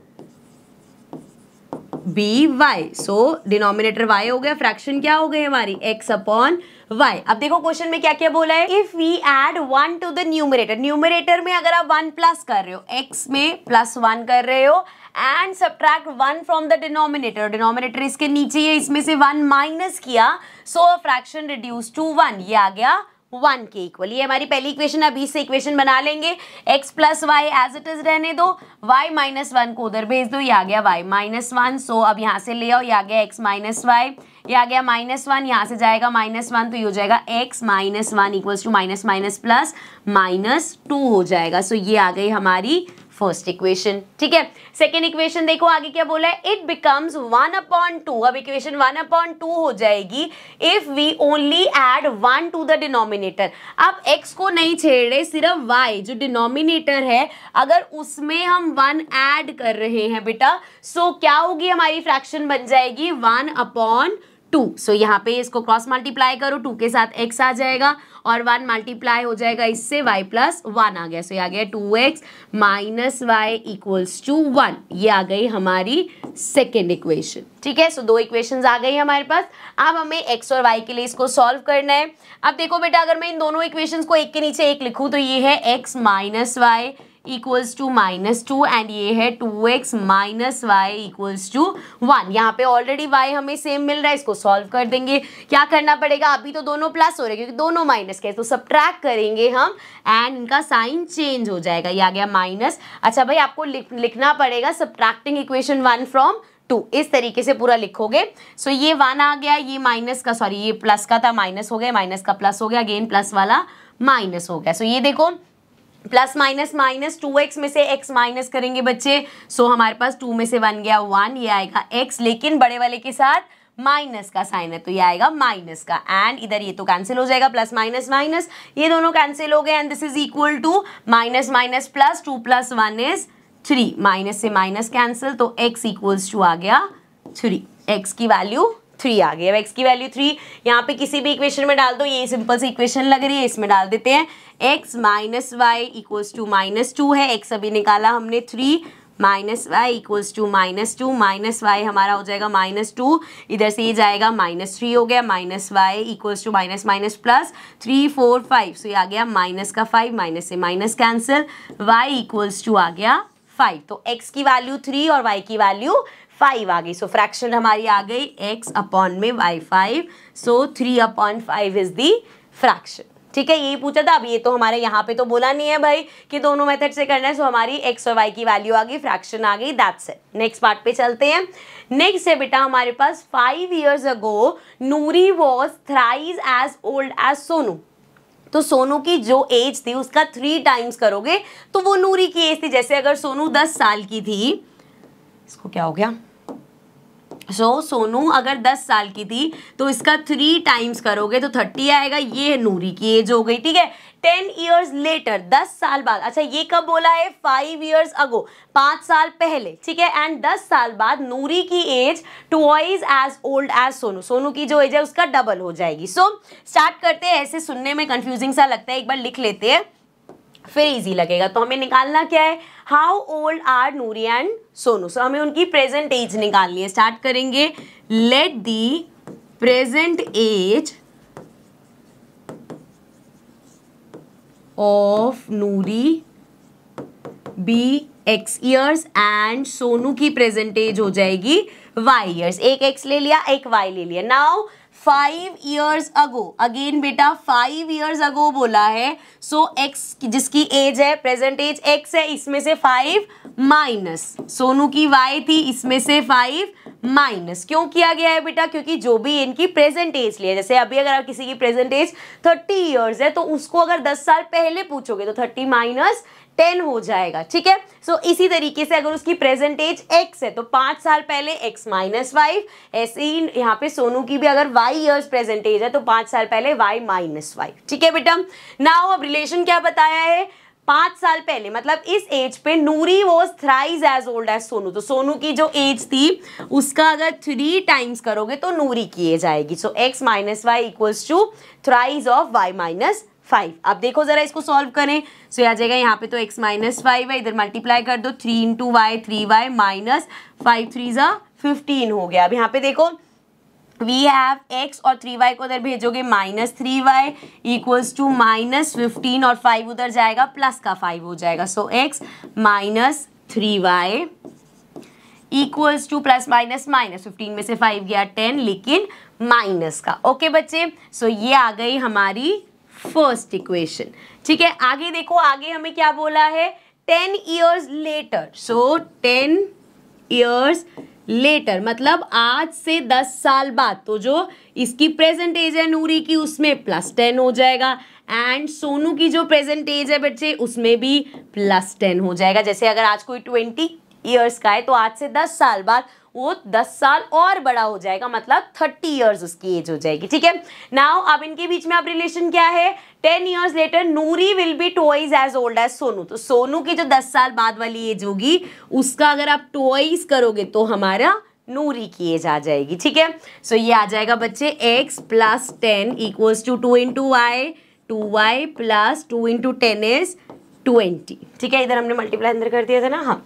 बी वाई। सो डिनोमिनेटर y हो गया, फ्रैक्शन क्या हो गई हमारी x अपॉन y। अब देखो क्वेश्चन में क्या क्या बोला है, if we add 1 to the numerator, numerator में अगर आप 1 प्लस कर रहे हो, x में +1 कर रहे हो, and subtract 1 from the denominator, denominator इसके नीचे है, इसमें से 1 माइनस किया, सो फ्रैक्शन रिड्यूस टू 1, ये आ गया 1 के इक्वल। ये हमारी पहली इक्वेशन। अभी से इक्वेशन बना लेंगे, x plus y as it is रहने दो, y माइनस 1 को उधर भेज दो, ये आ गया y माइनस 1। सो अब यहाँ से ले आओ, ये आ गया x माइनस वाई, ये आ गया -1, यहाँ से जाएगा -1, तो ये हो जाएगा x minus 1 equals to minus minus plus -2 हो जाएगा। सो ये आ गई हमारी फर्स्ट इक्वेशन, ठीक है। सेकेंड इक्वेशन देखो आगे क्या बोला है, इट बिकम्स 1/2। अब इक्वेशन 1/2 हो जाएगी if we only add 1 to the denominator. अब x को नहीं छेड़ रहे, सिर्फ y जो डिनोमिनेटर है, अगर उसमें हम 1 ऐड कर रहे हैं बेटा, सो क्या होगी हमारी फ्रैक्शन बन जाएगी 1/2। सो यहाँ पे इसको क्रॉस मल्टीप्लाई करो, 2 के साथ x आ जाएगा, और 1 मल्टीप्लाई हो जाएगा इससे, y प्लस 1 आ गया। सो ये आ गया 2x minus y equals to 1। ये आ गई हमारी सेकेंड इक्वेशन, ठीक है। सो 2 इक्वेशंस आ गई हमारे पास। अब हमें x और y के लिए इसको सॉल्व करना है। अब देखो बेटा, अगर मैं इन दोनों इक्वेशंस को एक के नीचे एक लिखूं, तो ये है x minus y equals to -2, and ये है 2x minus y equals to 1। यहाँ पे ऑलरेडी y हमें सेम मिल रहा है, इसको सॉल्व कर देंगे। क्या करना पड़ेगा, अभी तो दोनों प्लस हो रहे हैं क्योंकि दोनों माइनस के, तो सब्ट्रैक्ट करेंगे हम, एंड इनका साइन चेंज हो जाएगा, ये आ गया माइनस। अच्छा भाई, आपको लिखना पड़ेगा सब्ट्रैक्टिंग इक्वेशन 1 फ्रॉम 2, इस तरीके से पूरा लिखोगे। सो ये 1 आ गया, ये माइनस का, सॉरी ये प्लस का था, माइनस हो गया, माइनस का प्लस हो गया, अगेन प्लस वाला माइनस हो गया। सो ये देखो, प्लस माइनस माइनस, 2x में से x माइनस करेंगे बच्चे, सो हमारे पास 2 में से 1 गया 1, ये आएगा x, लेकिन बड़े वाले के साथ माइनस का साइन है, तो ये आएगा माइनस का, एंड इधर ये तो कैंसिल हो जाएगा, प्लस माइनस माइनस, ये दोनों कैंसिल हो गए, and this is equal to minus minus plus, 2 + 1 is 3, minus से माइनस कैंसिल, तो x इक्वल्स टू आ गया 3, x की वैल्यू 3 आ गई। अब x की वैल्यू 3 यहाँ पे किसी भी इक्वेशन में डाल दो, ये सिंपल सी इक्वेशन लग रही है, इसमें डाल देते हैं। x minus y equals to -2 है, x अभी निकाला हमने 3, minus y equals to -2, minus y हमारा हो जाएगा -2, इधर से ये जाएगा -3 हो गया, minus y equals to minus minus plus 3 4 5, so ये आ गया माइनस का 5, माइनस से minus cancel, y equals to आ गया 5। तो x की वैल्यू 3 और y की वैल्यू 5 आ गई। सो फ्रैक्शन हमारी आ गई x अपॉन में y 5, so 3/5 is the fraction, ठीक है। यही पूछा था। अब ये तो हमारे यहाँ पे तो बोला नहीं है भाई कि दोनों मेथड से करना है, सो हमारी x और y की वैल्यू आ गई, फ्रैक्शन आ गई, दैट्स इट। नेक्स्ट पार्ट पे चलते हैं। नेक्स्ट है बेटा हमारे पास 5 years ago Noori was thrice as old as Sonu. तो सोनू की जो एज थी उसका 3 टाइम्स करोगे तो वो नूरी की एज थी। जैसे अगर सोनू 10 साल की थी, इसको क्या हो गया, सोनू अगर 10 साल की थी तो इसका 3 टाइम्स करोगे तो 30 आएगा, ये नूरी की एज हो गई, ठीक है। 10 years लेटर, 10 साल बाद, अच्छा ये कब बोला है, 5 years अगो, 5 साल पहले, ठीक है। एंड 10 साल बाद नूरी की age twice as old as Sonu, Sonu की जो एज है उसका डबल हो जाएगी। सो स्टार्ट करते हैं। ऐसे सुनने में कंफ्यूजिंग सा लगता है, एक बार लिख लेते हैं फिर इजी लगेगा। तो हमें निकालना क्या है, how old are Noori and Sonu. So हमें उनकी प्रेजेंट एज निकालनी है। स्टार्ट करेंगे, let the present age of Noori be x years and Sonu की प्रेजेंट एज हो जाएगी y years। एक x ले लिया, एक y ले लिया। नाउ 5 years अगो, अगेन बेटा 5 years अगो बोला है, सो x जिसकी एज है, प्रेजेंट एज x है, इसमें से 5 माइनस सोनू की y थी, इसमें से 5 माइनस क्यों किया गया है बेटा, क्योंकि जो भी इनकी प्रेजेंट एज लिया, जैसे अभी अगर किसी की प्रेजेंट एज 30 इयर्स है तो उसको अगर 10 साल पहले पूछोगे तो 30 माइनस 10 हो जाएगा, ठीक है। सो इसी तरीके से अगर उसकी प्रेजेंट एज x है तो 5 साल पहले x माइनस 5, ऐसे ही यहाँ पे सोनू की भी अगर y इयर्स प्रेजेंट एज है तो 5 साल पहले y माइनस 5, ठीक है बेटा। नाउ अब रिलेशन क्या बताया है, 5 साल पहले मतलब इस एज पे Noori was thrice as old as Sonu, तो सोनू की जो एज थी उसका अगर 3 टाइम्स करोगे तो नूरी की एज आएगी। So x minus y equals to thrice of y minus 5। अब देखो जरा इसको सॉल्व करें, सो आ जाएगा यहाँ पे तो x माइनस 5 है, इधर मल्टीप्लाई कर दो 3 इंटू वाई 3y माइनस 5 3 जा 15 हो गया। अब यहाँ पे देखो वी हैव x और 3y को उधर भेजोगे minus 3y equals to minus 15 और 5 उधर जाएगा प्लस का 5 हो जाएगा। सो x minus 3y equals two plus minus minus 15 में से 5 गया 10 लेकिन माइनस का। ओके बच्चे, सो ये आ गई हमारी फर्स्ट इक्वेशन, ठीक है। आगे देखो, आगे हमें क्या बोला है 10 ईयर्स लेटर। सो 10 ईयर्स लेटर मतलब आज से 10 साल बाद, तो जो इसकी प्रेजेंट एज है नूरी की उसमें प्लस 10 हो जाएगा एंड सोनू की जो प्रेजेंट एज है बच्चे उसमें भी प्लस 10 हो जाएगा। जैसे अगर आज कोई 20 ईयर्स का है तो आज से 10 साल बाद वो 10 साल और बड़ा हो जाएगा, मतलब 30 ईयर्स उसकी एज हो जाएगी, ठीक है। नाउ अब इनके बीच में अब रिलेशन क्या है, 10 years later Noori will be twice as old as Sonu, तो सोनू की जो 10 साल बाद वाली एज होगी उसका अगर आप ट्वाइस करोगे तो हमारा नूरी की एज आ जाएगी, ठीक है। सो ये आ जाएगा बच्चे x plus 10 equals to 2 into Y 2y plus 2 into 10 is 20, ठीक है। इधर हमने मल्टीप्लाई अंदर कर दिया था ना, हाँ।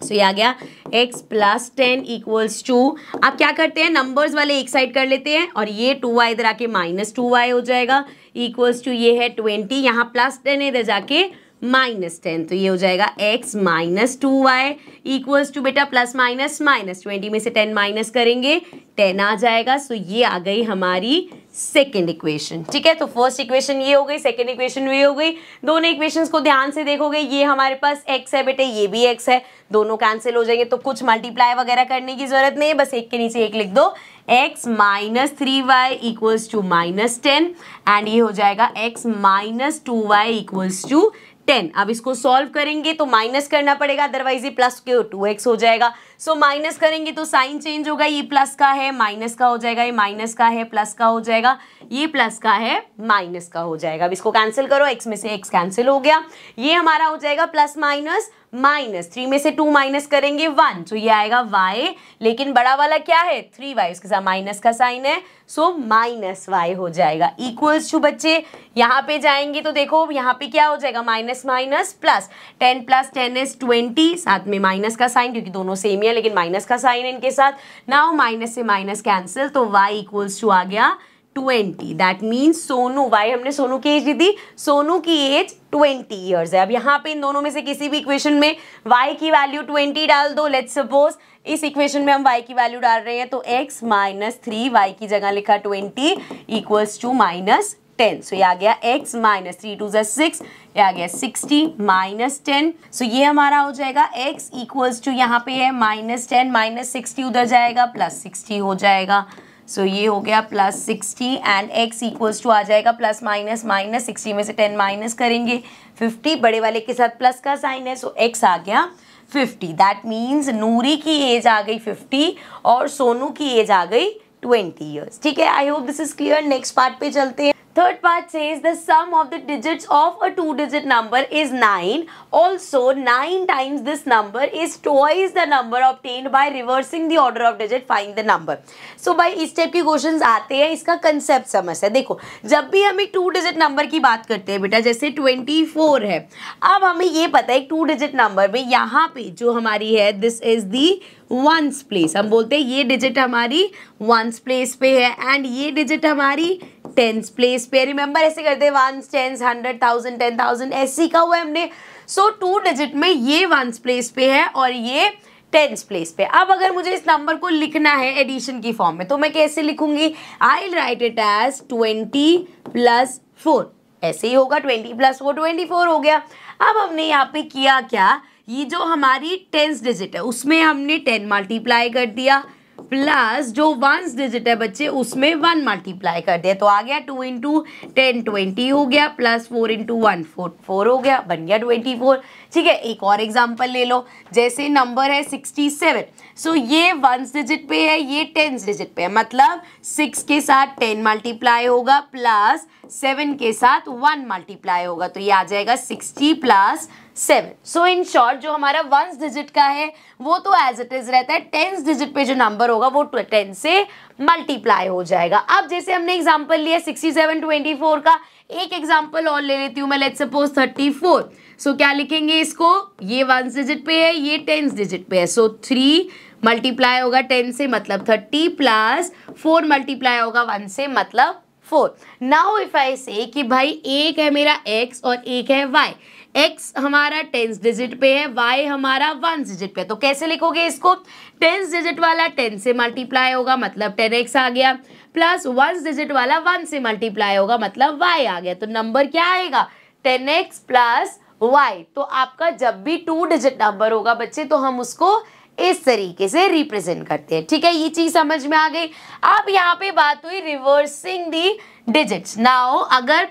सो ये आ गया x प्लस 10 इक्वल्स टू, आप क्या करते हैं नंबर्स वाले एक साइड कर लेते हैं और ये 2y इधर आके माइनस 2y हो जाएगा इक्वल्स टू ये है 20, यहाँ प्लस 10 है इधर जाके माइनस 10, तो ये हो जाएगा x minus 2y equals to बेटा प्लस माइनस माइनस 20 में से 10 माइनस करेंगे 10 आ जाएगा। सो ये आ गई हमारी सेकेंड इक्वेशन, ठीक है। तो फर्स्ट इक्वेशन ये हो गई, सेकेंड इक्वेशन ये हो गई। दोनों इक्वेशंस को ध्यान से देखोगे, ये हमारे पास x है बेटे, ये भी x है, दोनों कैंसिल हो जाएंगे तो कुछ मल्टीप्लाई वगैरह करने की जरूरत नहीं है, बस एक के नीचे एक लिख दो। x minus 3y equals to minus 10 and ये हो जाएगा x minus 2y equals to 10। अब इसको सॉल्व करेंगे तो माइनस करना पड़ेगा, अदरवाइज ये प्लस के 2x हो जाएगा। सो माइनस करेंगे तो साइन चेंज होगा, ये प्लस का है माइनस का हो जाएगा, ये माइनस का है प्लस का हो जाएगा, ये प्लस का है माइनस का हो जाएगा। अब इसको कैंसिल करो, x में से x कैंसिल हो गया, ये हमारा हो जाएगा प्लस माइनस माइनस 3 में से 2 माइनस करेंगे 1, तो ये आएगा y, लेकिन बड़ा वाला क्या है 3y, उसके साथ माइनस का साइन है, सो माइनस y हो जाएगा इक्वल्स टू बच्चे यहाँ पे जाएंगे तो देखो यहाँ पे क्या हो जाएगा minus minus plus 10 plus 10 is 20, साथ में माइनस का साइन क्योंकि दोनों सेम ही है लेकिन माइनस का साइन है इनके साथ। नाउ माइनस से माइनस कैंसिल तो y इक्वल्स टू आ गया 20, दैट मीन्स सोनू, y हमने सोनू की एज दी थी, सोनू की एज 20 ईयर्स है। अब यहाँ पे इन दोनों में से किसी भी इक्वेशन में y की वैल्यू 20 डाल दो। लेट्स सपोज इस इक्वेशन में हम y की वैल्यू डाल रहे हैं तो x माइनस 3 y की जगह लिखा 20 इक्वल्स टू माइनस 10, सो ये आ गया x माइनस 3 2 6, ये आ गया 60 माइनस 10, सो ये हमारा हो जाएगा x इक्वल्स टू यहाँ पे है माइनस 10 माइनस 60 उधर जाएगा प्लस 60 हो जाएगा। सो ये हो गया plus 60 and x equals to आ जाएगा प्लस माइनस माइनस 60 में से 10 माइनस करेंगे 50, बड़े वाले के साथ प्लस का साइन है, सो x आ गया 50, दैट मीन्स नूरी की एज आ गई 50 और सोनू की एज आ गई 20 ईयर्स, ठीक है। I hope this is clear. Next part पे चलते हैं। Third part says the sum of the digits of a 2-digit number is 9. Also, 9 times this number is twice the number obtained by reversing the order of digit. Find the number. So, भाई इस type के questions आते हैं, इसका concept समझते हैं। देखो, जब भी हम एक 2-digit नंबर की बात करते हैं बेटा, जैसे 24 है, अब हमें ये पता है 2-digit नंबर में यहाँ पे जो हमारी है this is the ones place, हम बोलते हैं ये डिजिट हमारी वंस प्लेस पे है एंड ये डिजिट हमारी टेंस प्लेस पे। रिमेंबर ऐसे करते हैं वंस, टेंस, 100, 1000, 10,000 ऐसे ही का हुआ है हमने। सो 2 डिजिट में ये वंस प्लेस पे है और ये टेंस प्लेस पे। अब अगर मुझे इस नंबर को लिखना है एडिशन की फॉर्म में तो मैं कैसे लिखूंगी, I will write it as 20 plus 4, ऐसे ही होगा 20 प्लस 4 24 हो गया। अब हमने यहाँ पे किया क्या, ये जो हमारी टेंस डिजिट है उसमें हमने 10 मल्टीप्लाई कर दिया प्लस जो वंस डिजिट है बच्चे उसमें 1 मल्टीप्लाई कर दिया, तो आ गया 2 इंटू 10 20 हो गया, प्लस 4 इंटू 1 4 हो गया, बन गया 24। ठीक है, एक और एग्जांपल ले लो, जैसे नंबर है 67, सो ये वंस डिजिट पे है, ये टेंस डिजिट पे है, मतलब 6 के साथ 10 मल्टीप्लाई होगा प्लस 7 के साथ 1 मल्टीप्लाई होगा, तो ये आ जाएगा 60 प्लस 7। सो इन शॉर्ट जो हमारा वंस डिजिट का है वो तो एज इट इज रहता है, टेंस डिजिट पे जो नंबर होगा वो 10 से मल्टीप्लाई हो जाएगा। अब जैसे हमने एग्जांपल लिया 67 24 का, एक एग्जांपल और ले लेती हूँ मैं, लेट्स सपोज 34। सो क्या लिखेंगे इसको, ये वंस डिजिट पे है, ये टेंस डिजिट पे है, सो 3 मल्टीप्लाई होगा 10 से मतलब 30 प्लस 4 मल्टीप्लाई होगा 1 से मतलब 4। नाउ इफ आई से कि भाई एक है मेरा x और एक है y, x हमारा टेंस डिजिट पे है, y हमारा वंस डिजिट पे है, तो कैसे लिखोगे इसको, टेंस डिजिट वाला 10 से मल्टीप्लाई होगा मतलब 10x आ गया, प्लस वंस डिजिट वाला 1 से मल्टीप्लाई होगा मतलब y आ गया, तो नंबर क्या आएगा 10x प्लस y। तो आपका जब भी 2 डिजिट नंबर होगा बच्चे तो हम उसको इस तरीके से रिप्रेजेंट करते हैं। ठीक है, ये चीज समझ में आ गई। अब यहाँ पे बात हुई रिवर्सिंग दी डिजिट्स। नाउ अगर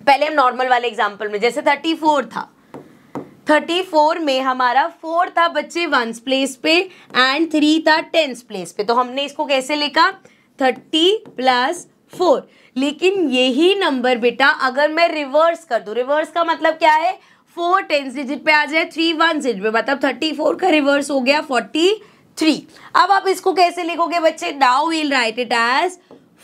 पहले हम नॉर्मल वाले एग्जांपल में, जैसे 34 था, 34 में हमारा 4 था बच्चे वंस प्लेस पे एंड 3 था टेंस प्लेस पे, तो हमने इसको कैसे लिखा 30 प्लस 4। लेकिन यही नंबर बेटा अगर मैं रिवर्स कर दूं, रिवर्स का मतलब क्या है, 4 टेंस डिजिट पे आ जाए, 3 वंस डिजिट पे, मतलब 34 का रिवर्स हो गया 43। अब आप इसको कैसे लिखोगे बच्चे, now we'll write it as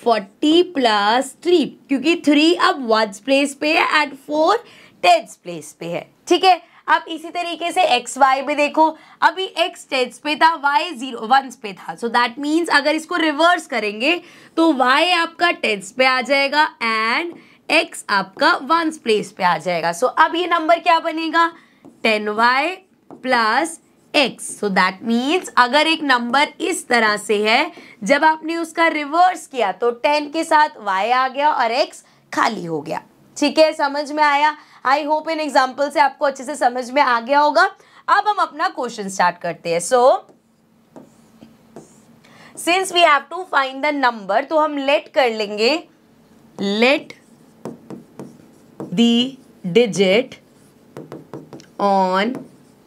40 plus 3, क्योंकि 3 अब वंस प्लेस पे है एंड 4 टेंस प्लेस पे है। ठीक है, अब इसी तरीके से एक्स वाई में देखो, अभी एक्स टेंस पे था, वाई 0 वंस पे था, सो दैट मीन्स अगर इसको रिवर्स करेंगे तो वाई आपका टेंस पे आ जाएगा एंड एक्स आपका वंस प्लेस पे आ जाएगा। सो अब ये नंबर क्या बनेगा 10y plus x। So that means अगर एक नंबर इस तरह से है, जब आपने उसका रिवर्स किया तो 10 के साथ y आ गया और x खाली हो गया। ठीक है, समझ में आया? आई होप इन एग्जाम्पल से आपको अच्छे से समझ में आ गया होगा। अब हम अपना क्वेश्चन स्टार्ट करते हैं। So since we have to find the number, तो हम लेट कर लेंगे, लेट दी डिजिट ऑन,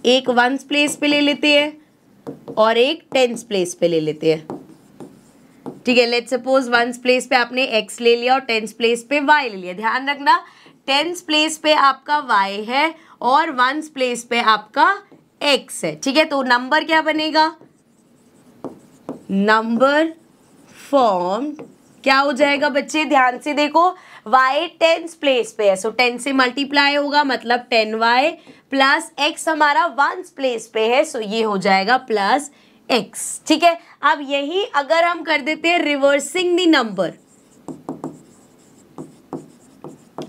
एक वंस प्लेस पे ले लेते हैं और एक टेंस प्लेस पे ले लेते हैं। ठीक है, लेट्स सपोज वंस प्लेस पे आपने x ले लिया और टेंस प्लेस पे y ले लिया। ध्यान रखना टेंस प्लेस पे आपका y है और वंस प्लेस पे आपका x है। ठीक है, तो नंबर क्या बनेगा, नंबर फॉर्म्ड क्या हो जाएगा बच्चे, ध्यान से देखो, y टेंस प्लेस पे है, सो 10 से मल्टीप्लाई होगा मतलब 10y प्लस x हमारा वंस प्लेस पे है, सो ये हो जाएगा प्लस x। ठीक है, अब यही अगर हम कर देते हैं रिवर्सिंग द नंबर,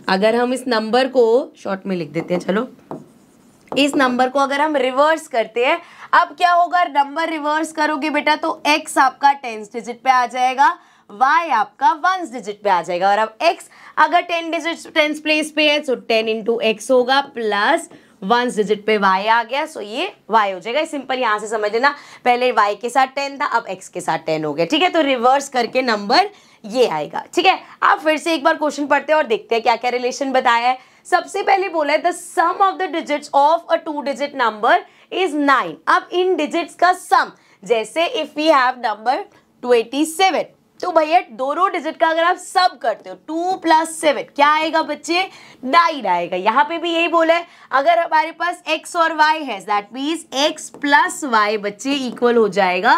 अगर हम इस नंबर को शॉर्ट में लिख देते हैं, चलो इस नंबर को अगर हम रिवर्स करते हैं, अब क्या होगा, नंबर रिवर्स करोगे बेटा तो x आपका टेंस डिजिट पे आ जाएगा, y आपका वंस डिजिट पे आ जाएगा, और अब x अगर 10 डिजिट टेंस प्लेस पे है तो 10 इंटू x होगा प्लस वंस डिजिट पे y आ गया, सो ये y हो जाएगा। सिंपल यहाँ से समझ लेना, पहले y के साथ 10 था, अब x के साथ 10 हो गया। ठीक है, तो रिवर्स करके नंबर ये आएगा। ठीक है, आप फिर से एक बार क्वेश्चन पढ़ते हैं और देखते हैं क्या क्या रिलेशन बताया है। सबसे पहले बोला है the sum of the digits of a 2 digit number is 9। अब इन डिजिट्स का सम, जैसे इफ वी हैव नंबर 27, तो भैया दोनों डिजिट का अगर आप सब करते हो 2 प्लस 7 क्या आएगा बच्चे, 9 आएगा। यहाँ पे भी यही बोला है, अगर हमारे पास x और y है that means x plus y बच्चे इक्वल हो जाएगा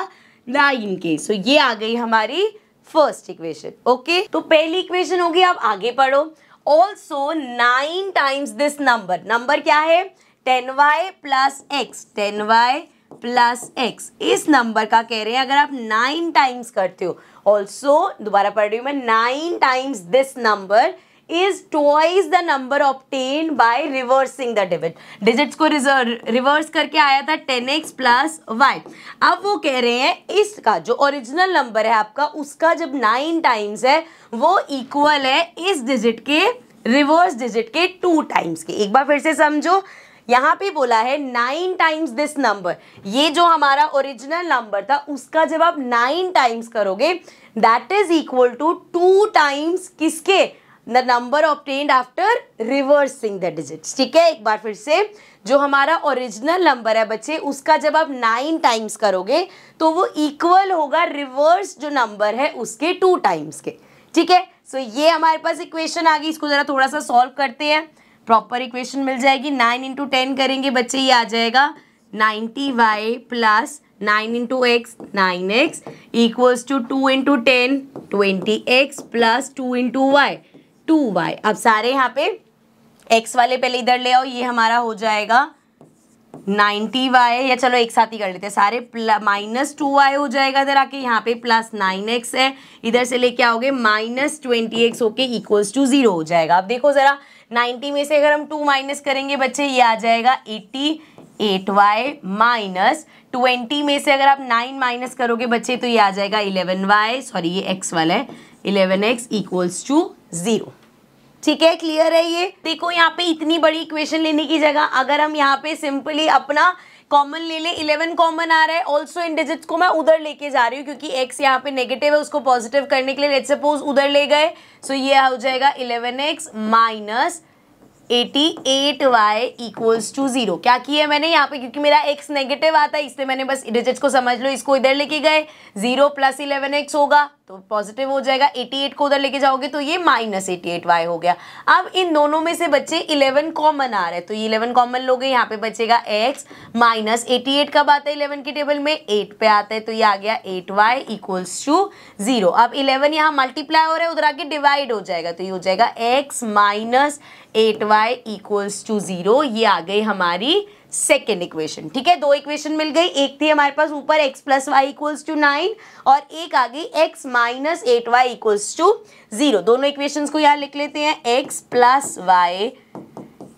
9 के। सो ये आ गई हमारी फर्स्ट इक्वेशन। ओके, तो पहली इक्वेशन होगी, आप आगे पढ़ो। Also 9 times this number, number क्या है 10y plus x, 10y plus x, इस नंबर का कह रहे हैं अगर आप 9 टाइम्स करते हो, ऑल्सो दोबारा पढ़ रही हूं मैं, 9 times this number is twice the number obtained by reversing the digit. Digits को रिवर्स करके आया था 10x प्लस y। अब वो कह रहे हैं इसका जो ओरिजिनल नंबर है आपका, उसका जब 9 टाइम्स है वो इक्वल है इस डिजिट के रिवर्स डिजिट के 2 टाइम्स के। एक बार फिर से समझो, यहाँ पे बोला है 9 टाइम्स दिस नंबर, ये जो हमारा ओरिजिनल नंबर था उसका जब आप 9 टाइम्स करोगे that is equal to 2 times किसके, the number obtained after reversing the digits. ठीक है, एक बार फिर से, जो हमारा ओरिजिनल नंबर है बच्चे उसका जब आप 9 टाइम्स करोगे तो वो इक्वल होगा रिवर्स जो नंबर है उसके 2 टाइम्स के। ठीक है, सो ये हमारे पास इक्वेशन आ गई, इसको जरा थोड़ा सा सॉल्व करते हैं, प्रॉपर इक्वेशन मिल जाएगी। 9 इंटू 10 करेंगे बच्चे, ये आ जाएगा 90y plus 9 into x 9x equals to 2 into 10 20x plus 2 into Y 2y। अब सारे यहाँ पे x वाले पहले इधर ले आओ, ये हमारा हो जाएगा 90y, या चलो एक साथ ही कर लेते हैं सारे, माइनस 2y हो जाएगा इधर आके, यहाँ पे प्लस 9x है, इधर से लेके आओगे माइनस 20x होके इक्वल्स टू 0 हो जाएगा। अब देखो जरा 90 में से अगर हम 2 माइनस करेंगे बच्चे ये आ जाएगा 88y माइनस 20 में से अगर आप 9 माइनस करोगे बच्चे तो ये आ जाएगा 11y, सॉरी ये x वाला है, 11x इक्वल्स टू 0। ठीक है, क्लियर है ये। देखो यहाँ पे इतनी बड़ी इक्वेशन लेने की जगह अगर हम यहाँ पे सिंपली अपना कॉमन ले ले, 11 कॉमन आ रहा है, ऑल्सो इन डिजिट्स को मैं उधर लेके जा रही हूँ क्योंकि x यहाँ पे नेगेटिव है, उसको पॉजिटिव करने के लिए लेट्स सपोज उधर ले गए, सो ये हो जाएगा 11x minus 88y equals to 0। क्या किया मैंने यहाँ पे, क्योंकि मेरा x नेगेटिव आता है इसलिए मैंने बस डिजिट्स को समझ लो, इसको इधर लेके गए, 0 प्लस 11x होगा तो पॉजिटिव हो जाएगा, 88 को उधर लेके जाओगे तो ये माइनस 88y हो गया। अब इन दोनों में से बच्चे 11 कॉमन आ रहा है तो ये 11 कॉमन लोगे, यहाँ पे बचेगा x माइनस 88 कब आता है 11 की टेबल में 8 पे आता है, तो ये आ गया 8y इक्वल्स टू 0। अब 11 यहाँ मल्टीप्लाई हो रहा है उधर आके डिवाइड हो जाएगा तो ये हो जाएगा x minus 8y equals to 0, ये आ गई हमारी सेकेंड इक्वेशन। ठीक है, दो इक्वेशन मिल गई, एक थी हमारे पास ऊपर x plus Y equals to 9 और एक आ गई x minus 8y equals to 0। दोनों इक्वेशंस को यहाँ लिख लेते हैं, x plus Y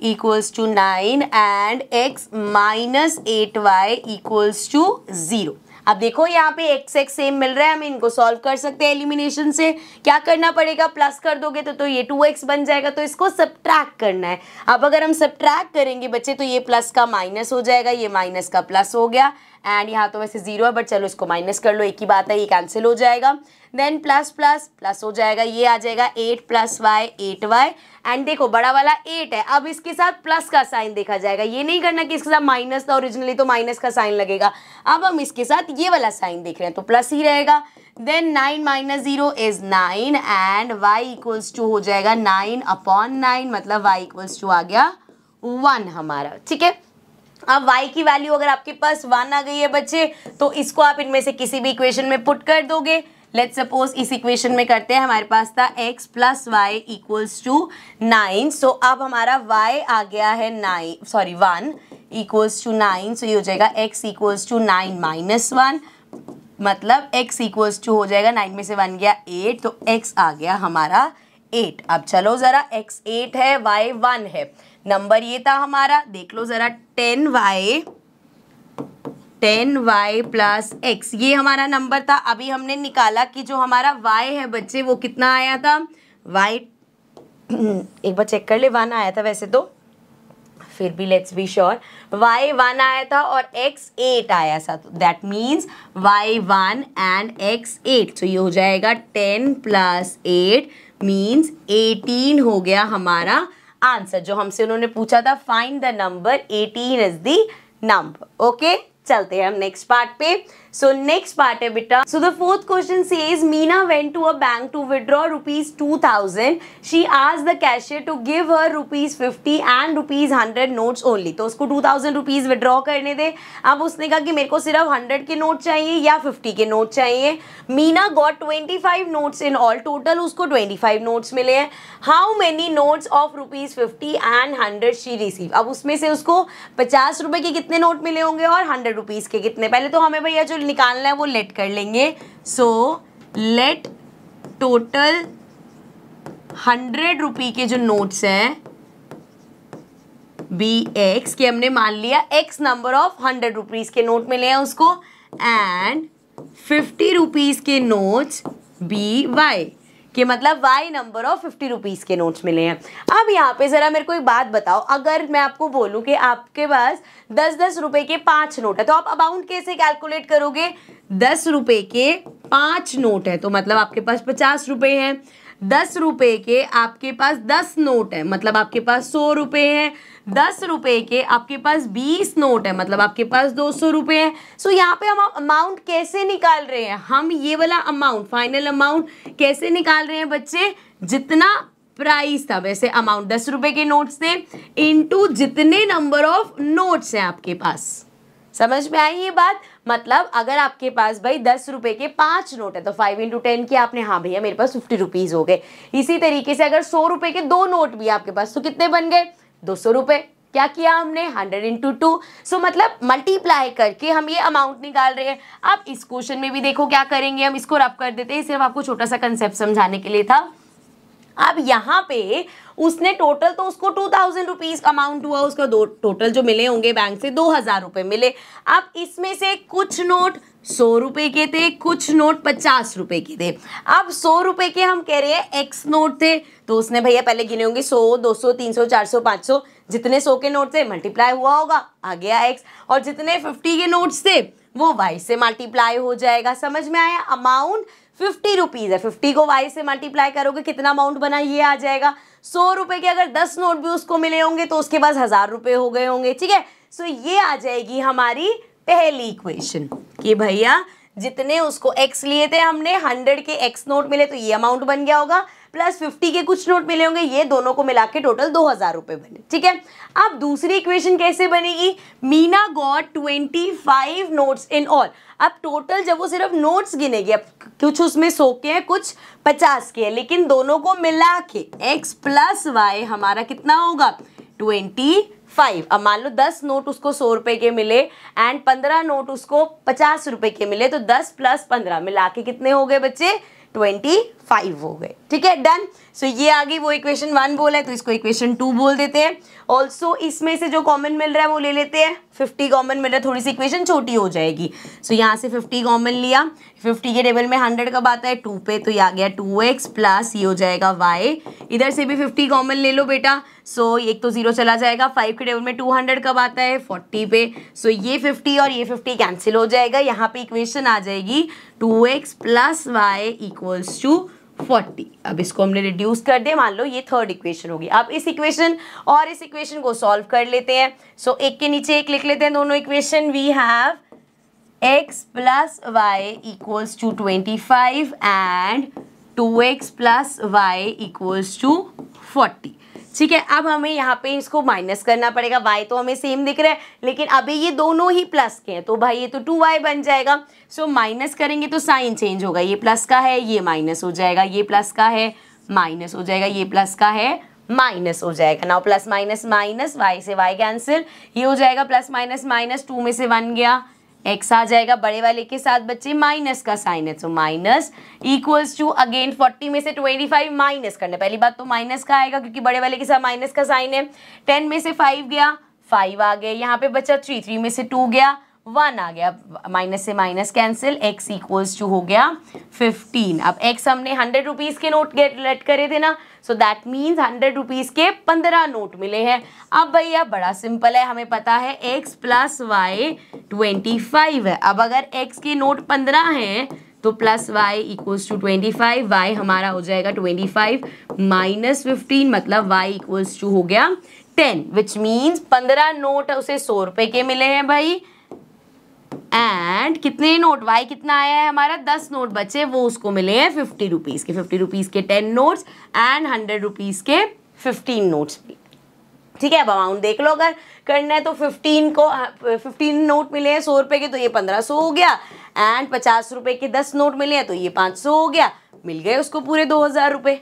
equals to 9 and x minus 8y equals to 0। अब देखो यहाँ पे x x सेम मिल रहा है, हम इनको सॉल्व कर सकते हैं एलिमिनेशन से। क्या करना पड़ेगा, प्लस कर दोगे तो ये 2x बन जाएगा, तो इसको सब्ट्रैक्ट करना है। अब अगर हम सब्ट्रैक्ट करेंगे बच्चे तो ये प्लस का माइनस हो जाएगा, ये माइनस का प्लस हो गया, एंड यहाँ तो वैसे 0 है बट चलो इसको माइनस कर लो, एक ही बात है, ये कैंसिल हो जाएगा। देन प्लस प्लस प्लस हो जाएगा, ये आ जाएगा 8 प्लस वाई 8y, एंड देखो बड़ा वाला 8 है, अब इसके साथ प्लस का साइन देखा जाएगा, ये नहीं करना कि इसके साथ माइनस था ओरिजिनली तो माइनस का साइन लगेगा, अब हम इसके साथ ये वाला साइन देख रहे हैं तो प्लस ही रहेगा। Then 9 minus 0 is 9 and y equals to हो जाएगा 9 अपॉन 9, मतलब y इक्वल्स टू आ गया 1 हमारा। ठीक है, अब y की वैल्यू अगर आपके पास 1 आ गई है बच्चे तो इसको आप इनमें से किसी भी इक्वेशन में पुट कर दोगे। लेट्स सपोज इस इक्वेशन में करते हैं, हमारे पास था x plus Y equals to 9, so अब हमारा y आ गया है 1 इक्वल्स टू 9, सो ये हो जाएगा x इक्वल्स टू 9 माइनस 1, मतलब x इक्वल्स टू हो जाएगा 9 में से 1 गया 8, तो x आ गया हमारा 8। अब चलो ज़रा x 8 है y 1 है, नंबर ये था हमारा, देख लो ज़रा 10y प्लस x, ये हमारा नंबर था। अभी हमने निकाला कि जो हमारा y है बच्चे वो कितना आया था, y एक बार चेक कर ले, 1 आया था वैसे तो, फिर भी लेट्स बी श्योर, y 1 आया था और x 8 आया था, तो that means y 1 and x 8, तो ये हो जाएगा 10 प्लस 8 मीन्स 18 हो गया हमारा आंसर। जो हमसे उन्होंने पूछा था find the number, 18 is the number. Okay, चलते हैं हम नेक्स्ट पार्ट पे। सो नेक्स्ट पार्ट है बेटा, so the fourth question says Meena went to a bank to withdraw ₹2000, she asked the cashier to give her ₹50 and ₹100 notes only. तो उसको 2000 rupees withdraw करने दे। अब उसने कहा कि मेरे को सिर्फ 100 के नोट चाहिए या 50 के नोट चाहिए। Meena got 25 notes in all, total उसको 25 नोट्स मिले हैं। How many notes of ₹50 and 100 she receive, अब उसमें से उसको 50 रुपए के कितने नोट मिले होंगे और 100 रुपीज के कितने। पहले तो हमें भैया जो निकालना है वो लेट कर लेंगे। सो लेट टोटल 100 रुपी के जो नोट्स हैं बी एक्स, के हमने मान लिया x नंबर ऑफ 100 रुपीज के नोट मिले हैं उसको, एंड 50 रुपीज के नोट्स बी वाई, कि मतलब y नंबर ऑफ 50 रुपीज़ के नोट्स मिले हैं। अब यहाँ पे ज़रा मेरे को एक बात बताओ, अगर मैं आपको बोलूँ कि आपके पास 10-10 रुपए के 5 नोट है तो आप अमाउंट कैसे कैलकुलेट करोगे? 10 रुपए के 5 नोट है तो मतलब आपके पास 50 रुपए हैं। 10 रुपए के आपके पास 10 नोट है मतलब आपके पास 100 रुपए हैं। 10 रुपए के आपके पास 20 नोट है मतलब आपके पास 200 रुपए हैं। सो यहाँ पे हम अमाउंट कैसे निकाल रहे हैं? हम ये वाला अमाउंट, फाइनल अमाउंट कैसे निकाल रहे हैं बच्चे? जितना प्राइस था वैसे अमाउंट 10 रुपए के नोट्स थे इनटू जितने नंबर ऑफ नोट्स हैं आपके पास। समझ में आई ये बात? मतलब अगर आपके पास भाई 10 रुपए के 5 नोट है तो 5 इंटू 10 किया आपने, हाँ भैया मेरे पास 50 रुपीज हो गए। इसी तरीके से अगर 100 रुपए के 2 नोट भी आपके पास तो कितने बन गए? 200 रुपए। क्या किया हमने? 100 इंटू 2। सो मतलब मल्टीप्लाई करके हम ये अमाउंट निकाल रहे हैं। अब इस क्वेश्चन में भी देखो क्या करेंगे, हम इसको रब कर देते हैं, सिर्फ आपको छोटा सा कंसेप्ट समझाने के लिए था। अब यहाँ पे उसने टोटल तो उसको 2000 रुपीज अमाउंट हुआ उसका, दो टोटल जो मिले होंगे बैंक से 2000 रुपए मिले। अब इसमें से कुछ नोट 100 रुपए के थे, कुछ नोट 50 रुपए के थे। अब 100 रुपए के हम कह रहे हैं एक्स नोट थे तो उसने भैया पहले गिने होंगे 100, 200, 300, 400, 500, जितने 100 के नोट थे मल्टीप्लाई हुआ होगा, आ गया एक्स। और जितने 50 के नोट्स थे वो वाई से मल्टीप्लाई हो जाएगा। समझ में आया? अमाउंट 50 रुपीज है, 50 को वाई से मल्टीप्लाई करोगे कितना अमाउंट बना ये आ जाएगा। 100 रुपए के अगर 10 नोट भी उसको मिले होंगे तो उसके पास 1000 रुपए हो गए होंगे। ठीक है, सो ये आ जाएगी हमारी पहली इक्वेशन कि भैया जितने उसको एक्स लिए थे हमने, 100 के एक्स नोट मिले तो ये अमाउंट बन गया होगा, प्लस 50 के कुछ नोट मिले होंगे, ये दोनों को मिला के टोटल 2000 रुपए बने। ठीक है, अब दूसरी इक्वेशन कैसे बनेगी? Meena got 25 notes in all. अब टोटल जब वो सिर्फ नोट्स गिनेगी, अब कुछ उसमें 100 के हैं कुछ 50 के हैं, लेकिन दोनों को मिला के x प्लस वाई हमारा कितना होगा? 25। अब मान लो 10 नोट उसको 100 रुपए के मिले एंड 15 नोट उसको 50 रुपए के मिले तो 10 प्लस 15 मिला के कितने हो गए बच्चे? 25 हो गए। ठीक है, डन। सो ये आ गई, वो इक्वेशन 1 बोला है तो इसको इक्वेशन 2 बोल देते हैं। ऑल्सो इसमें से जो कॉमन मिल रहा है वो ले लेते हैं। 50 कॉमन मिल रहा है, थोड़ी सी इक्वेशन छोटी हो जाएगी। सो यहाँ से 50 कॉमन लिया, 50 के टेबल में 100 कब आता है? 2 पे, तो ये आ गया 2x प्लस ये हो जाएगा y। इधर से भी 50 कॉमन ले लो बेटा। सो एक तो 0 चला जाएगा। 5 के टेबल में 200 कब आता है? 40 पे। सो ये 50 और ये 50 कैंसिल हो जाएगा। यहाँ पे इक्वेशन आ जाएगी 2x plus Y equals to 40। अब इसको हमने रिड्यूस कर दिया, मान लो ये थर्ड इक्वेशन होगी। अब इस इक्वेशन और इस इक्वेशन को सॉल्व कर लेते हैं। सो एक के नीचे एक लिख लेते हैं दोनों equation. We have x plus Y equals to 25 and 2x plus Y equals to 40। ठीक है, अब हमें यहाँ पे इसको माइनस करना पड़ेगा। y तो हमें सेम दिख रहा है लेकिन अभी ये दोनों ही प्लस के हैं तो भाई ये तो 2y बन जाएगा। सो माइनस करेंगे तो साइन चेंज होगा, ये प्लस का है ये माइनस हो जाएगा, ये प्लस का है माइनस हो जाएगा, ये प्लस का है माइनस हो जाएगा। Now plus minus minus, y से y कैंसिल, ये हो जाएगा प्लस माइनस माइनस, 2 में से 1 गया, x आ जाएगा बड़े वाले के साथ बच्चे माइनस का साइन है तो माइनस इक्वल्स टू अगेन 40 में से 25 माइनस करना। पहली बात तो माइनस का आएगा क्योंकि बड़े वाले के साथ माइनस का साइन है। 10 में से 5 गया, 5 आ गए, यहाँ पे बचा 3, 3 में से 2 गया, 1 आ गया, माइनस से minus cancel, x equals to हो गया 15। अब x हमने 100 रुपीज़ के नोट गेट करे थे ना, सो दैट मीन्स 100 रुपीज़ के 15 नोट मिले हैं। अब भैया बड़ा सिंपल है, हमें पता है x प्लस वाई 25 है। अब अगर x के नोट 15 हैं तो plus Y equals to 25, y हमारा हो जाएगा 25 माइनस 15 मतलब y इक्वल्स टू हो गया 10, विच मीन्स 15 नोट उसे 100 रुपए के मिले हैं भाई एंड कितने नोट, y कितना आया है हमारा 10 नोट बचे वो उसको मिले हैं 50 रुपीज़ के। 50 रुपीज़ के 10 नोट्स एंड 100 रुपीज़ के 15 नोट्स भी। ठीक है, अब अमाउंट देख लो अगर करना है तो 15 नोट मिले हैं 100 रुपए के तो ये 1500 हो गया एंड 50 रुपए के 10 नोट मिले हैं तो ये 500 हो गया, मिल गए उसको पूरे 2000 रुपए।